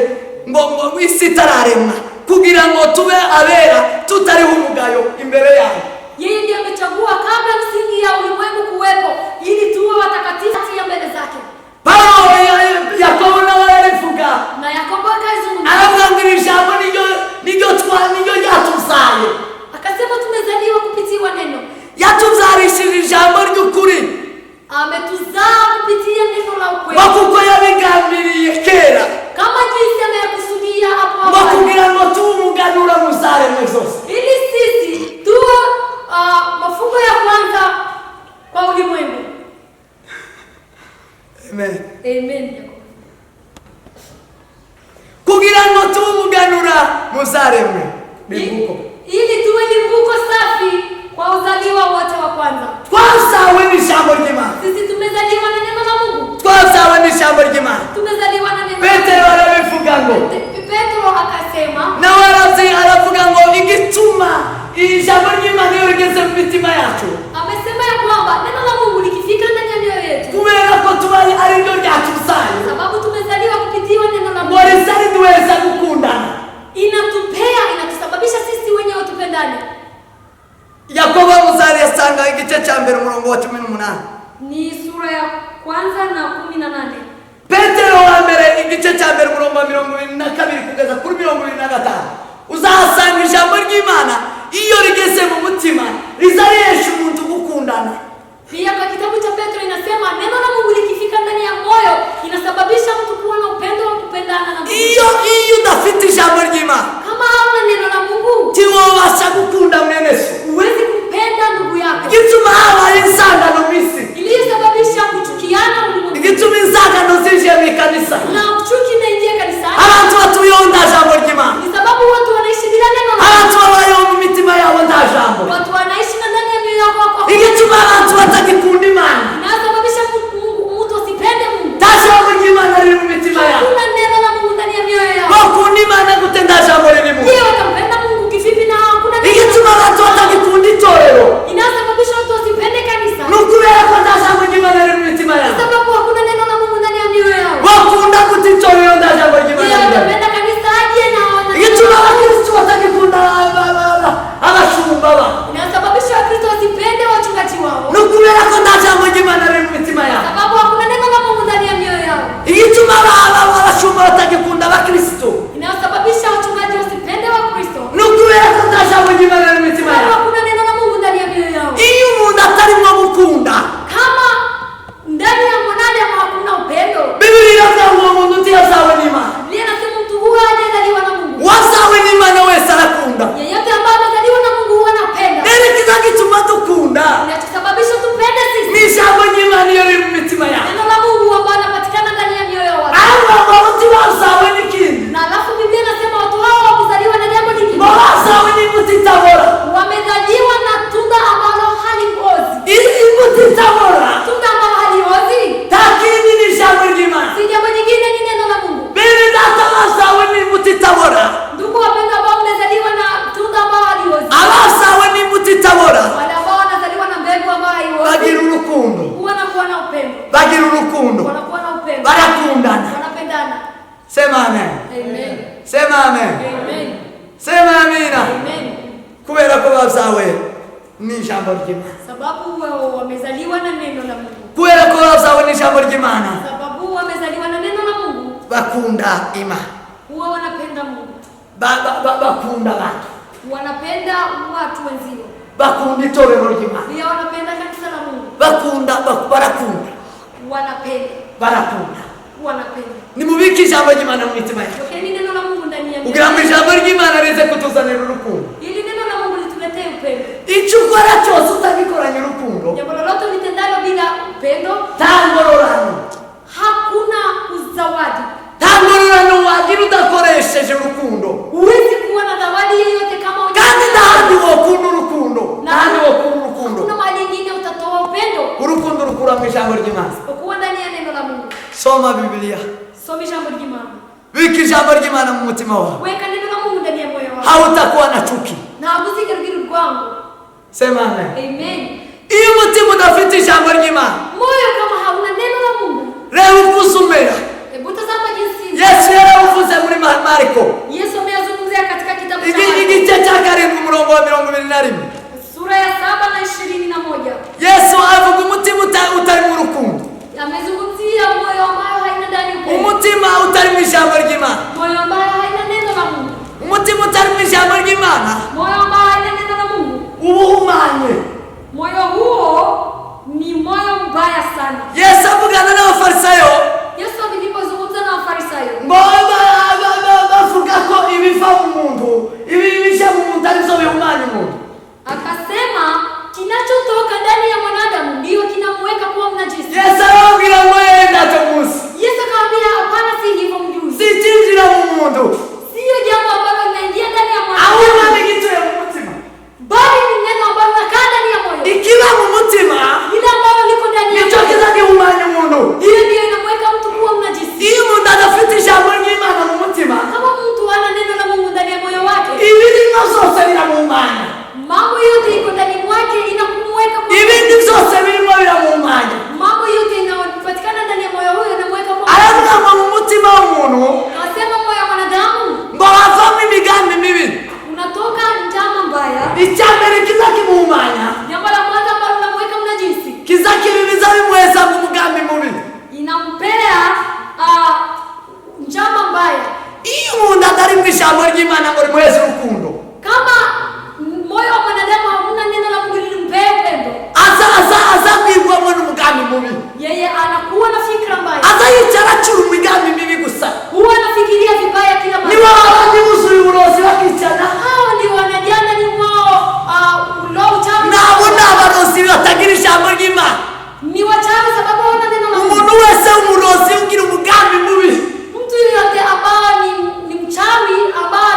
ngo isi itararemwa kugira ngo tube abera tutariho umugayo imbere yayo. Yeye ndiye amechagua kabla msingi ya ulimwengu kuwepo ili tuwe watakatifu ya mbele zake. Paulo Yakobo nawe arivuga, Na Yakobo akazungumza aravuga ngo iri jambo niryo ryatuzaye. akasema tumezaliwa kupitiwa neno. Yatuzarishije ijambo ry'ukuri Ametuzaa kupitia neno la ukweli. kuko yabigambiriye kera Kama jinsi amekusudia hapo ngo awali. kugira ngo tube umuganura mu zaremwe zose. Ili sisi tuwe mafungo ya kwanza kwa ulimwengu. Amen. Amen. Kugira ngo tube umuganura mu zaremwe limbuko. Ili tuwe limbuko safi kwa uzaliwa wote wa kwanza. Twazawe n'ijambo ry'Imana. Sisi tumezaliwa na neno la Mungu. Twazawe n'ijambo ry'Imana. Tumezaliwa na neno. Petero arabivuga ngo, Petro akasema, nawe aravuga ngo igituma ijambo ry'Imana iyo rigeze mu mitima yacu, amesema ya kwamba neno la Mungu likifika ndani ya mioyo yetu, kubera ko tuba ari ryo ryatuzaye, sababu tumezaliwa kupitiwa neno la ngo Mungu, rizariduheza gukundana. inatusababisha sisi wenyewe tupendane. Yakobo muzari yasanga igice cya 1 umurongo wa 18. Ni sura ya 1 na 18. Petero wa mbere igice cya 1 umurongo wa 22 kugeza kuri 25. Uzahasanga ijambo ry'Imana iyo rigeze mu mutima rizayesha umuntu gukundana. Pia kwa kitabu cha Petro inasema neno la Mungu likifika ndani ya moyo inasababisha mtu kuwa na upendo wa kupendana na Mungu. Iyo udafite ijambo ry'Imana, Kama hauna neno la Mungu, tiwobasha gukunda mwene so. huwezi kupenda ndugu yako. Igituma habaye insangano mw'isi, Iliyosababisha kuchukiana ulimwengu. igituma insangano zije mu kanisa, Na chuki inaingia kanisani. abantu batuyeho nta jambo ry'Imana, Ni sababu watu wanaishi bila neno la abantu babayeho mu mitima yabo nta jambo. Mungu. Watu wanaishi na ndani ya mioyo yao kwa Igituma abantu batagikunda Imana, inasababisha mtu asipende Mungu. nta jambo ry'Imana riri mu mitima yabo. Hakuna neno la Mungu ndani ya mioyo yao. Bakunda Imana gute nta jambo ririmo? Je, watampenda Mungu kivipi na hakuna neno? Igituma abantu batagikunda itorero Inasababisha watu wasipende kanisa. ni ukubera ko nta jambo ry'Imana riri mu mitima yabo. Sababu hakuna neno la Mungu ndani ya mioyo yao. Bakunda gute itorero nta jambo ry'Imana Je, riri? watapenda kanisa aje na hawana neno Igituma la Mungu? abakristo batagikunda abashumba ba Inasababisha Wakristo wasipende wachungaji wao. ni ukubera ko nta jambo ry'Imana riri mu mitima yabo. Sababu hakuna neno la Mungu ndani ya mioyo yao. Igituma abashumba batagikunda abakristo Inayosababisha wachungaji wasipende Wakristo. ni ukubera ko nta jambo ry'Imana riri mu mitima Sababu yabo. hakuna neno la Mungu ndani ya mioyo yao. Iyo umuntu atarimo gukunda, Kama ndani ya mwanadamu hakuna upendo, Biblia iravuga ngo uwo muntu utiyazawe n'Imana. Biblia inasema mtu huwa hajazaliwa na Mungu. Uwazawe n'Imana wese arakunda. Yeyote ambaye amezaliwa na Mungu huwa anapenda. Rero ikiza gituma dukunda Kinachosababisha tupende sisi ni ijambo ry'Imana iyo riri mu mitima yabo. neno la Mungu ambalo linapatikana ndani ya mioyo ya watu. Abo baruti bazawe n'ikindi, Na alafu Biblia inasema watu hao hawakuzaliwa na jambo lingine. bazawe n'imbuto itabora. Wamezaliwa na tunda ambalo haliozi. Imbuto itabora Tunda ambalo haliozi nta kindi ni ijambo ry'Imana. si jambo jingine, ni neno la Mungu. Bene data bazawe n'imbuto itabora, Ndugu wapendwa, ambao mmezaliwa na tunda ambalo haliozi, abazawe n'imbuto itabora wale ambao wanazaliwa na mbegu ambayo haiozi, bagira urukundo, wanakuwa na upendo, bagira urukundo, wanakuwa na upendo, barakundana. wanapendana. Sema amen, Amen. sema amen, Amen. sema amina. Amen. Kubera ko bazawe n'ijambo ry'Imana, Sababu wao wamezaliwa na neno la Mungu. kubera ko bazawe n'ijambo ry'Imana, Sababu wamezaliwa na neno la Mungu, bakunda Imana, huwa wanapenda Mungu. bakunda abantu, Wanapenda watu wenzio. bakunda itorero ry'Imana, Pia wanapenda kanisa la Mungu. barakunda, Wanapenda. nimubike ijambo ry'Imana mu mitima yacu Pokeni neno la Mungu ndani ya kugira ngo ijambo ry'Imana rize kutuzanira urukundo. ili neno la Mungu icyo ukora cyose utagikoranye urukundo, jambo lolote litendalo bila upendo, nta ngororano, hakuna uzawadi. nta ngororano wagira udakoresheje urukundo. Huwezi kuwa na zawadi yoyote kama kandi ntahandi wokunda urukundo, ntahandi wokunda urukundo. Hakuna mahali nyingine utatoa upendo. Urukundo rukura mu ijambo ry'Imana. Ukuwa ndani ya neno la Mungu. Soma Biblia, Soma jambo ry'Imana. wika ijambo ry'Imana mu mutima wawe, Weka neno la Mungu ndani ya moyo wako. hautakuwa na chuki. Na hakuziga rugiru rwangu. Sema amen. Amen. Iyo umutima udafite ijambo ry'Imana, Moyo kama hauna neno la Mungu, reba uko uzumera. hebu tazama jinsi Yesu yaravuze muri Marko Yesu ameyazungumzia katika kitabu cha igice cya 7 umurongo wa 21. sura ya 7 na 21. Yesu avuga umutima utari mu rukundo, Amezungumzia moyo ambao haina ndani upendo. umutima utari mu ijambo ry'Imana, Moyo ambao haina neno la Mungu. umutima utari mu ijambo ry'Imana Moyo ambao haina neno la Mungu. uba uhumanye. Moyo huo ni moyo mbaya sana. Yesu avugana n'abafarisayo Yesu alipozungumza na Wafarisayo, bavuga ko ibiva mu muntu, ibi bisha mu muntu aribyo bihumanya umuntu. akasema kinachotoka ndani ya mwanadamu ndio kinamweka kuwa mnajisi. Yesu arababwira ngo yenda cyo munsi Yesu akamwambia hapana, si hivyo mjuzi. sikinjira mu muntu, Sio jambo ambalo linaingia ndani ya ahubwo mwanadamu, ni igituye mu mutima. bali ni neno ambalo linakaa ndani ya moyo. Ikiba mu mutima Lile ambalo liko ndani ya nicyo moyo, kiza gihumanya umuntu. hiyo ndio inamweka mtu kuwa mnajisi. Iyo umuntu adafite ijambo ry'Imana mu mutima, Kama mtu hana neno la Mungu ndani ya moyo wake, ibirimo byose biramuhumanya, mambo yote iko ndani mwake inakumweka kuwa ibindi byose birimo biramuhumanya. mambo yote inayopatikana ndani ya moyo huyo inamweka kuwa Aravuga ngo mu mutima w'umuntu Anasema moyo wa mwanadamu ngo havamo imigambi mibi. unatoka njama mbaya. Icya mbere kiza kimuhumanya, Jambo la kwanza ambalo linamweka mnajisi, kiza kibibiza bimuheza mu mugambi mubi. inampea njama mbaya. Iyo umuntu atari mu ijambo ry'Imana ngo rimuheze urukundo, Kama moyo wa mwanadamu hauna neno la Mungu lilimpea upendo, aza kwigwamo n'umugambi mubi, yeye anakuwa na fikra mbaya, aza yicara acura imigambi mibi gusa. huwa anafikiria vibaya kila Nibo mara. abandi buzuye uburozi bakicana, Hao ndio wanajana ni mwao ulo uchawi. nabo ni abarozi batagira ijambo ry'Imana. Ni wachawi sababu hawana neno la Mungu. Umuntu wese w'umurozi ugira umugambi mubi, Mtu yote ambao ni mchawi ambao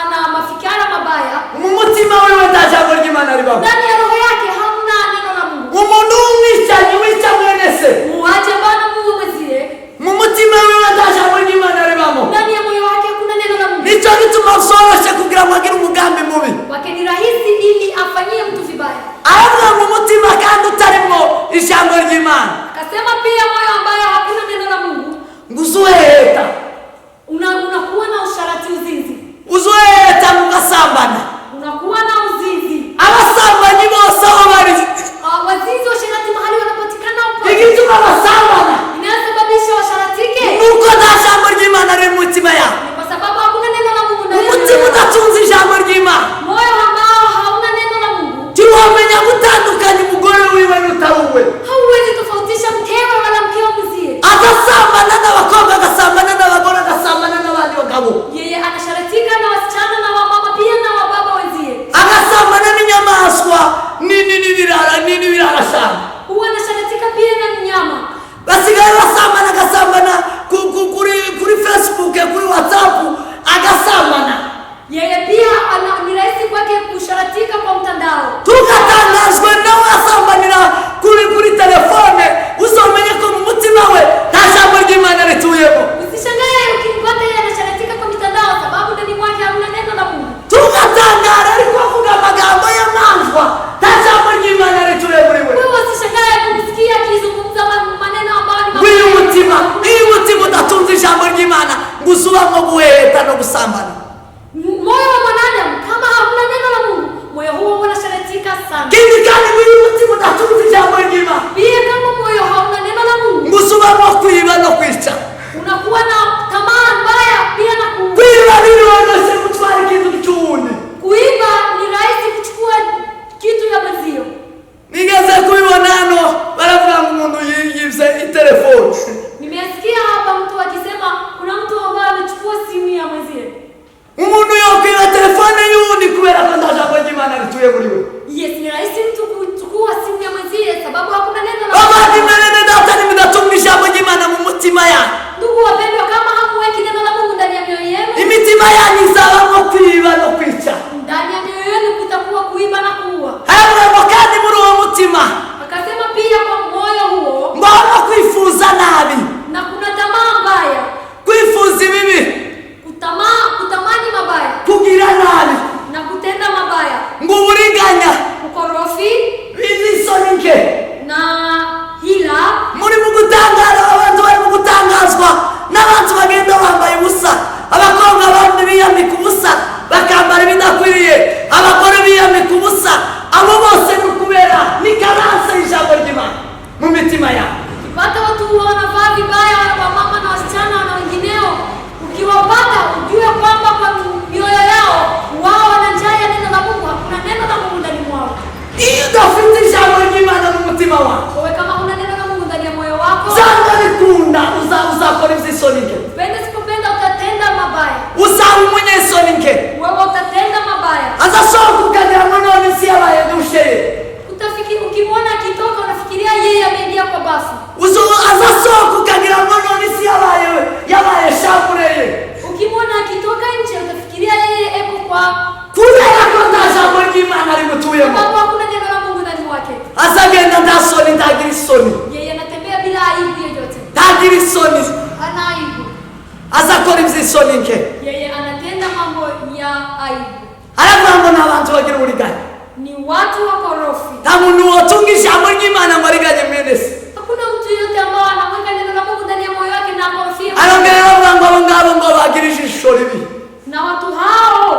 ana mafikira mabaya, mu mutima wiwe nta jambo ry'Imana ribamo. ndani ya roho yake hamna neno la Mungu. Umuntu w'umwicanyi wica mwene se, Muache Bwana Mungu mwezie, mu mutima wiwe nta jambo ry'Imana ribamo. ndani ya moyo wake kuna neno la Mungu. Nicyo gituma byoroshye kugira ngo agire umugambi mubi. Wake ni rahisi ili afanyie mtu vibaya. Aravuga mu mutima kandi utarimo ijambo ry'Imana, Akasema pia moyo ambayo hakuna neno la Mungu ngo uzuheta unakuwa na usharati, uzinzi, uzuheta mugasambana. unakuwa na uzinzi. Abasambanyi bose aho bari, Wazinzi washarati mahali wanapatikana hapo, igituma basambana inayosababisha washaratike nuko nta jambo ry'Imana riri mu mitima yabo. ni kwa sababu hakuna neno la Mungu ndani ya Umutima moyo. udatunze ijambo ry'Imana, Moyo ambao hauna neno la Mungu, ntiwamenya gutandukanya umugore wiwe n'utari uwe. hauwezi tofautisha mkewe wala mkeo mwenzie. Agasambana n'abakobwa, agasambana n'abagore, agasambana n'abandi bagabo, Yeye anasharatika na wasichana na wamama pia na wababa wenzie. agasambana n'inyamaswa n'ibirara shamba. Huwa anasharatika pia na mnyama. Basigaye basambana, agasambana kuri Facebook, kuri WhatsApp, agasambana. Yeye pia ni rahisi kwake kusharatika kwa mtandao. Tugatangazwe nawe asambanira kuri telefone, uzomenye ko mu mutima we nta jambo ry'Imana rituyemo. Usishangae ukimpata yeye anasharatika kwa mitandao sababu ndani mwake hamna neno la Mungu. Tugatangara ariko avuga amagambo y'amanjwa, nta jambo ry'Imana rituye muri we. Wewe usishangae kumsikia akizungumza maneno ambayo ni Wiyu mabaya. mutima, iyo umutima udatunze ijambo ry'Imana, ngo uzubamo guheta no gusambana. Moyo wa mwanadamu kama hamna neno la Mungu, moyo huo unasharatika sana. Kindi kandi wiyu mutima udatunze ijambo ry'Imana, Pia kama moyo hauna neno la Mungu, ngo uzubamo kwiba no kwica. unakuwa na tamaa mbaya pia na Kwiba biroroshye gutwara ikintu cy'uwundi. kuiba. Ni rahisi kuchukua kitu ya mwenzio. Nigeze kubibona hano, baravuga ngo umuntu yibye itelefone. Nimesikia hapa mtu akisema kuna mtu ambaye amechukua simu ya mwenzie. Umuntu yokwiba telefone y'uwundi kubera ko nta jambo ry'Imana rituye muri we. Yes, vy'isoni nke. Yeye anatenda mambo ya aibu. Aravuga ngo n'abantu bagira uburiganya. Ni watu wakorofi. Nta muntu wotunga ijambo ry'Imana ngo ariganye mwene se. Hakuna mtu yote ambao anaweka neno la Mungu ndani ya moyo wake na akorofia. Arongera aravuga ngo abo ngabo ngo bagira ijisho ribi. Na watu hao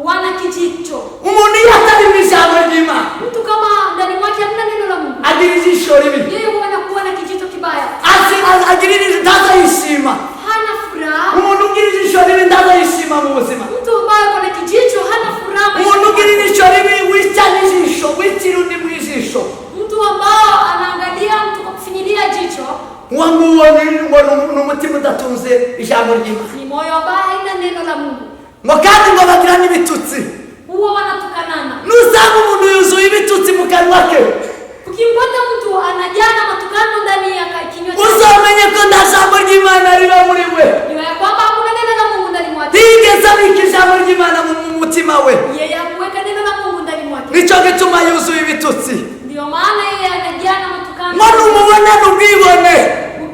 wana kijicho. Umuntu iyo atari mu ijambo ry'Imana, Mtu kama ndani mwake hamna neno la Mungu, agira ijisho ribi. yeye huwa na kijicho kibaya. Agira ijisho ntazayishima. Hana furaha. Umuntu ugira ijisho ribi ntazayishima mu buzima. Mtu ambaye ana kijicho hana furaha. Umuntu ugira ijisho ribi wicana ijisho, wicira undi mu ijisho. Mtu ambao anaangalia mtu kwa kufinyilia jicho, Nguwo ni umutima udatunze ijambo ry'Imana. ni moyo ambao haina neno la Mungu. Ngo kandi ngo bagira n'ibitutsi. Huwa wanatukanana. Nusanga umuntu yuzuye ibitutsi mu kanwa ke, Ukimpata mtu anajana matukano ndani ya kinywa chake, uzamenye ko nta jambo ry'Imana riba muri we. ni ya kwamba hakuna neno la Mungu ndani mwake. Ntigeze abika ijambo ry'Imana mu mutima we. Yeye hakuweka neno la Mungu ndani mwake. Nicyo gituma yuzuye ibitutsi. Ndio maana yeye anajana matukano. Ngo numubona n'ubwibone,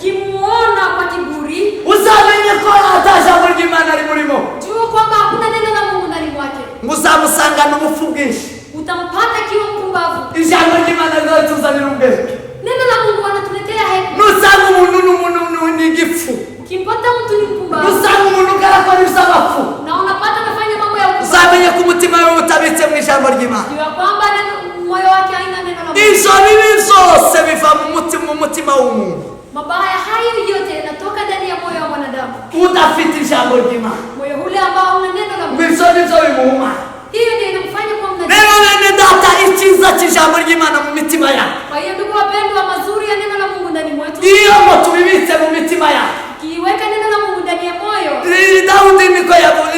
Ukimuona kwa kiburi, uzamenye ko ata jambo ry'Imana rimurimo. jua kwamba hakuna neno la Mungu ndani mwake. Ngo uzamusangana ubupfu bwinshi. Utampata kiwa mpumbavu. Ijambo ry'Imana rizatuzanira ubwenge. Neno la Mungu anatuletea hekima. Nusanga umuntu n'umuntu n'igifu, Ukimpata mtu ni mpumbavu, nusanga umuntu ugarakora ibisabapfu, na unapata anafanya mambo ya upumbavu, uzamenye ko umutima we utabitse mu ijambo ry'Imana. jua kwamba moyo wake haina neno la Mungu. Ibyo bibi byose biva mu mutima w'umuntu Mabaya hayo yote yanatoka ndani ya moyo wa mwanadamu. udafite ijambo ry'Imana. Moyo ule ambao una neno la Mungu. Ibyo nibyo bimuhuma. Hiyo ndio inamfanya kuwa mnadhifu. Rero bene data, icyiza cy'ijambo ry'Imana mu mitima yacu, Kwa hiyo ndugu wapendwa, mazuri ya neno la Mungu ndani mwetu, iyo ngo tubibitse mu mitima yacu. kiweka neno la Mungu ndani ya moyo. Dawudi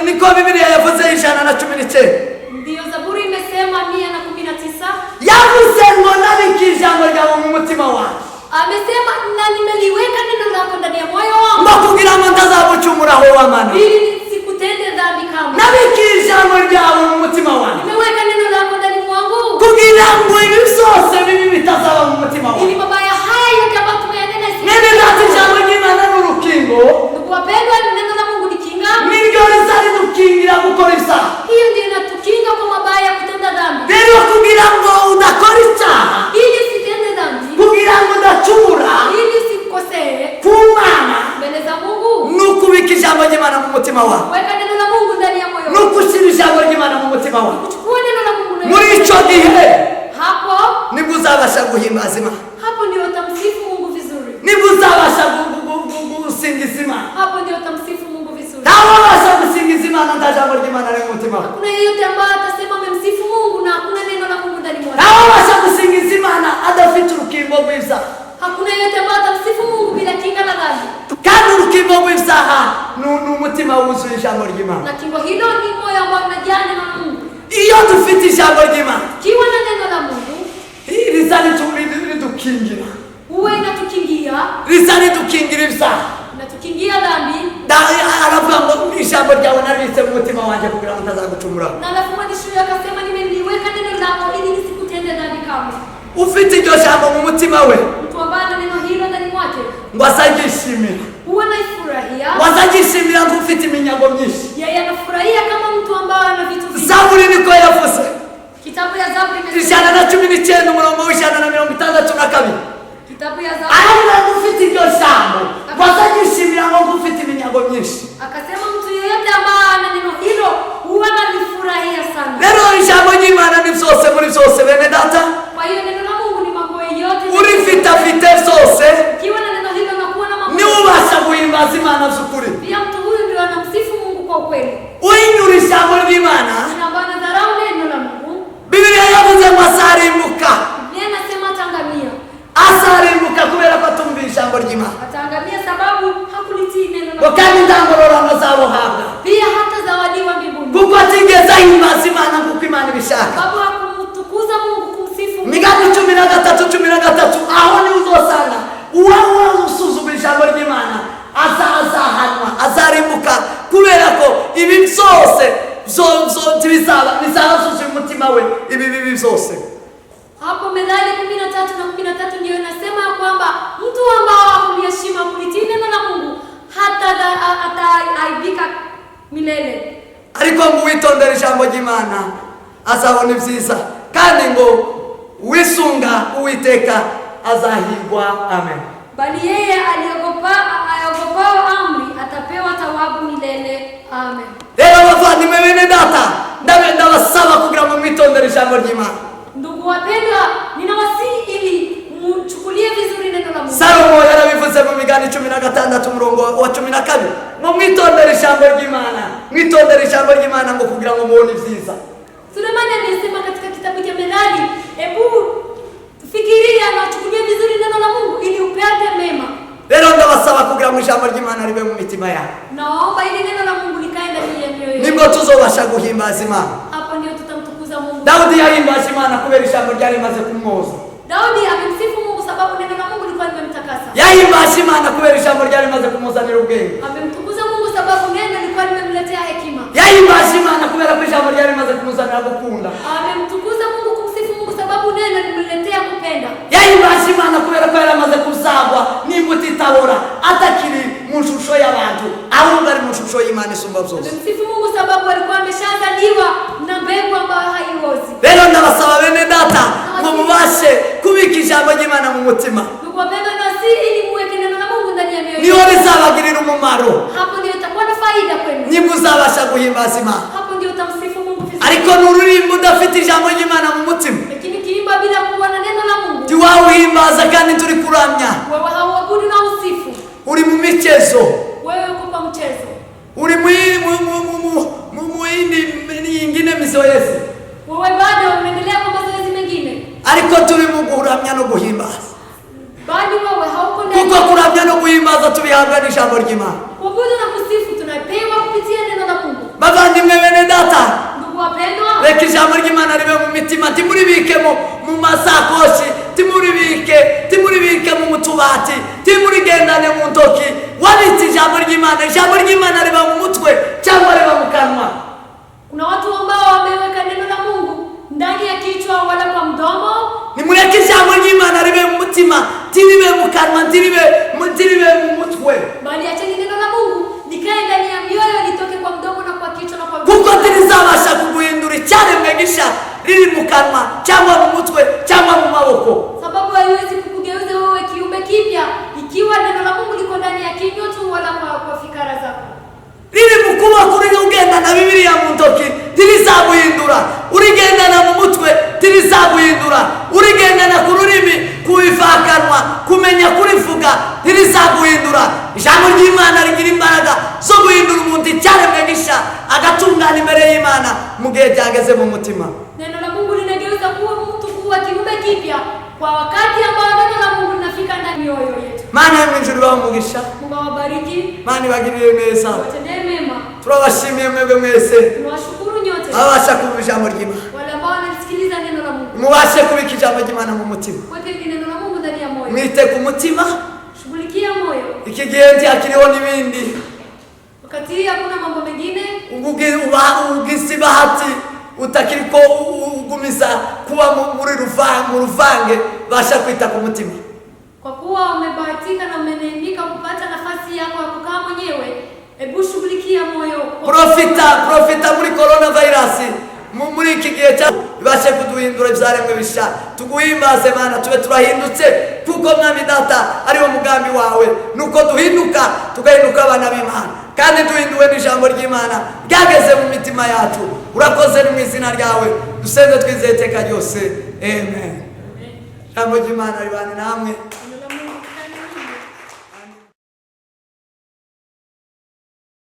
niko Bibiliya yavuze 119. Ndio Zaburi imesema 119. Yavuze ngo nabika ijambo ryawe mu mutima wawe, Amesema na nimeliweka neno lako ndani ya moyo wangu, ngo kugira ngo ntazagucumuraho wamana. ili nisikutende dhambi kamwe. Nabika ijambo ryawe mu mutima wawe, Nimeweka neno lako ndani mwangu, kugira ngo ibi byose bibi bitazaba mu mutima wawe. ili mabaya haya yote ambayo tumeyanena Nene data, ijambo ry'Imana n'urukingo, Ndugu wapendwa, neno la Mungu ni kinga. niryo rizaridukingira gukora ibyaha. Hiyo ndio inatukinga kwa mabaya ya kutenda dhambi. Rero kugira ngo udakora icyaha, Ili usitende dhambi, kugira ngo udacumura ili usikosee ku Mana, mbele za Mungu, ni ukubika ijambo ry'Imana mu mutima wawe, weka neno la Mungu ndani ya moyo ni wako. ugushyira ijambo ry'Imana mu mutima wawe. Kuchukua neno la Mungu ndani Muri ya icyo moyo wako. gihe Hapo nibwo uzabasha guhimbaza Imana, hapo ndio utamsifu Mungu vizuri. nibwo uzabasha gusingiza Imana. Hapo ndio utamsifu Mungu vizuri. Ntawabasha gusingiza Imana nta jambo ry'Imana riri mu mutima wawe. Hakuna yeyote ambaye atasema amemsifu Mungu na hakuna neno la Mungu ndani mwake. Ntawabasha gusingiza Imana adafite urukingo rw'ibyaha, Hakuna yeyote ambaye atamsifu Mungu bila kinga la dhambi. kandi urukingo rw'ibyaha ni umutima wuzuye ijambo ry'Imana. Na kingo hilo ni moyo ambao unajaa neno la Mungu. Iyo dufite ijambo ry'Imana, Kiwa na neno la Mungu, riza ridukingira, huwa inatukingia, riza ridukingira ibyaha. inatukingia dhambi. Aravuga ngo ijambo ryawe naribitse mu mutima wanjye kugira ngo ntazagucumuraho. Na alafu mwandishi huyo akasema, nimeliweka neno lako ili nisikutende dhambi kamwe. Ufite iryo jambo mu mutima we, Mtu ambaye ana neno hilo ndani mwake ngo azagishimira, huwa anaifurahia. ngo azagishimira ngo ufite iminyago myinshi. Yeye anafurahia kama mtu ambaye ana vitu vingi. Zaburi niko yavuze, Kitabu ya Zaburi imesema, 119 umurongo w'162. kitabu ya Zaburi Aravuga ngo ufite iryo jambo, ngo azagishimira ngo ufite iminyago myinshi. akasema, mtu yeyote ambaye ana neno hilo huwa analifurahia sana. Rero ijambo ry'Imana ni byose muri byose, bene data, Kwa hiyo neno la Mungu ni mambo yote. urifite afite byose, Ukiwa na neno hilo na kuwa na mambo niwe ubasha guhimbaza Imana by'ukuri. pia mtu huyu ndio anamsifu Mungu kwa ukweli. Uhinyura ijambo ry'Imana, Na ambaye anadharau neno la Mungu, Bibiliya yavuze ngo azarimbuka, Biblia inasema ataangamia. azarimbuka kubera ko atumvira ijambo ry'Imana, Ataangamia sababu hakulitii neno la ngo Mungu. kandi indangururano zabuhabwa, Pia hata zawadiwa mbinguni. kuko atigeze ahimbaza Imana kuko Imana ibishaka. Sababu hakumtukuza Mungu, kumsifu Mungu. Migani 13:13, aho niho uzosanga uwawe usuzuma ijambo ry'Imana azahanwa, azarimbuka, kubera ko ibi byose bizaba byuzuye umutima we, ibi bibi byose. Hapo Methali 13:13 ndio inasema kwamba mtu ambao hakuliheshimu, hakulitii neno la Mungu hata ataharibika milele. ariko ngo witondere ijambo ry'Imana azabona ibyiza, kandi ngo wisunga Uwiteka azahirwa. Amen. Bali yeye ayogopao amri atapewa thawabu milele. Amen. Rero bavandimwe bene data, ndabasaba kugira ngo mwitondere ijambo ry'Imana. Ndugu wapendwa, ninawasihi ili mchukulie vizuri neno la Mungu. Salomo yarabivuze mu Migani 16 umurongo wa 12, ngo mwitondere ijambo ry'Imana, mwitondere ijambo ry'Imana ngo kugira ngo muone ibyiza. Sulemani amesema katika kitabu cha Methali, hebu fikiria na uchukulie vizuri neno la Mungu ili upate mema. Rero ndabasaba kugira ngo ijambo ry'Imana ribe mu mitima yabo. Naomba ili neno la Mungu likae ndani ya mioyo yetu. Nibwo tuzobasha guhimbaza Imana. Hapo ndio tutamtukuza Mungu. Daudi yahimbaza Imana kubera ijambo ryari rimaze kumwoza. Daudi amemsifu Mungu sababu neno la Mungu lilikuwa limemtakasa. Yahimbaza Imana kubera ijambo ryari rimaze kumuzanira ubwenge. Amemtukuza Mungu sababu neno lilikuwa limemletea hekima. Yahimbaza Imana kubera ko ijambo ryari rimaze kumuzanira gukunda. Amemtukuza Mungu, kumsifu Mungu sababu neno limemletea kupenda. Yahimbaza Imana kubera ko yaramaze kuzagwa n'imbuto itabora, atakiri mu shusho y'abantu, ahubwo ari mu shusho y'Imana isumba byose. Amemsifu Mungu sababu alikuwa ameshazaliwa na mbegu ambayo haiozi. Rero ndabasaba bene data ngo mubashe kubika ijambo ry'Imana mu mutima. Ndugu wapendwa, nasi ili muweke neno la Mungu ndani ya mioyo Niyo yenu. rizabagirira umumaro. Hapo ndio itakuwa na faida kwenu. Nibwo uzabasha guhimbaza Imana. Hapo ndio utamsifu Mungu vizuri. Ariko n'uririmba udafite ijambo ry'Imana mu mutima, Lakini kiimba bila kuwa na neno la Mungu, tiwawuhimbaza kandi turi kuramya. wewe hauabudu na usifu. Uri mu michezo, Wewe uko kwa mchezo. uri mu yingine mizoezi, Wewe bado unaendelea kwa mazoezi mengine. ariko turi mu kuramya no guhimbaza. Bado wewe hauko ndani. Kuko kuramya no guhimbaza tubihabwa n'ijambo ry'Imana. Kuabudu na kusifu tunapewa kupitia neno la Mungu. Bavandimwe bene data, Ndugu wapendwa, reka ijambo ry'Imana ribe mu mitima, timuribikemo mu masakoshi, timuribike mu tubati, timurigendane mu ntoki. Wabitse ijambo ry'Imana, ijambo ry'Imana riba mu mutwe cyangwa riba mu kanwa. kuna watu ambao wameweka neno la Mungu ndani ya kichwa wala kwa mdomo. Nimureke ijambo ry'Imana ribe mu mutima, tiribe mu kanwa, tiribe mu mutwe. Bali acheni neno la Mungu likae ndani ya mioyo, litoke kwa mdomo na kwa kichwa na kwa Kuko tirizabasha kuguhindura icyaremwe gisha riri mu kanwa cyangwa mu mutwe cyangwa mu maboko. sababu haiwezi kukugeuza wewe kiumbe kipya ikiwa neno la Mungu liko ndani ya kinywa tu wala kwa fikra zako. Riri mu kuboko uri ugendana Bibiliya mu ntoki tirizaguhindura, urigendana mu mutwe tirizaguhindura, urigendana ku rurimi kubivakanwa kumenya kurivuga tirizaguhindura. Ijambo ry'Imana rigira imbaraga zo guhindura umuntu icyaremwe gisha agatungana imbere y'Imana mu gihe cyageze mu mutima. Neno la Mungu linageuza kuwa mtu kuwa kiumbe kipya kwa wakati ambao neno la Mungu linafika ndani ya mioyo yetu. Mana yo mw'ijuru bamugisha, Mungu awabariki, Mana ibagirire neza. watendee mema. Turabashimiye mwebwe mwese Tunawashukuru nyote abasha kumva ijambo ry'Imana, wale ambao wanasikiliza neno la Mungu. mubashe kubika ijambo ry'Imana mu mutima. Weke neno la Mungu ndani ya moyo. Mwite ku mutima, Shughulikia moyo. iki gihe ntiakiriho n'ibindi. Wakati hii hakuna mambo mengine. Ugisi bahati utakiriko ugumiza kuba mu ruvange, basha kwita ku mutima. Kwa kuwa umebahatika na umeneemika kupata nafasi yako ya kukaa mwenyewe, hebu shughulikia moyo. Profita muri coronavirus, muri iki gihe cya bashe kuduhindura ibyaremwe bisha, tuguhimbaze Mana, tube turahindutse kuko Mwami Data ariwo mugambi wawe, nuko duhinduka tugahinduka abana b'Imana, kandi duhinduwe n'ijambo ry'Imana ryageze mu mitima yacu. Urakoze mu izina ryawe dusenze twizeye iteka ryose, amen. Ijambo ry'Imana ribane namwe.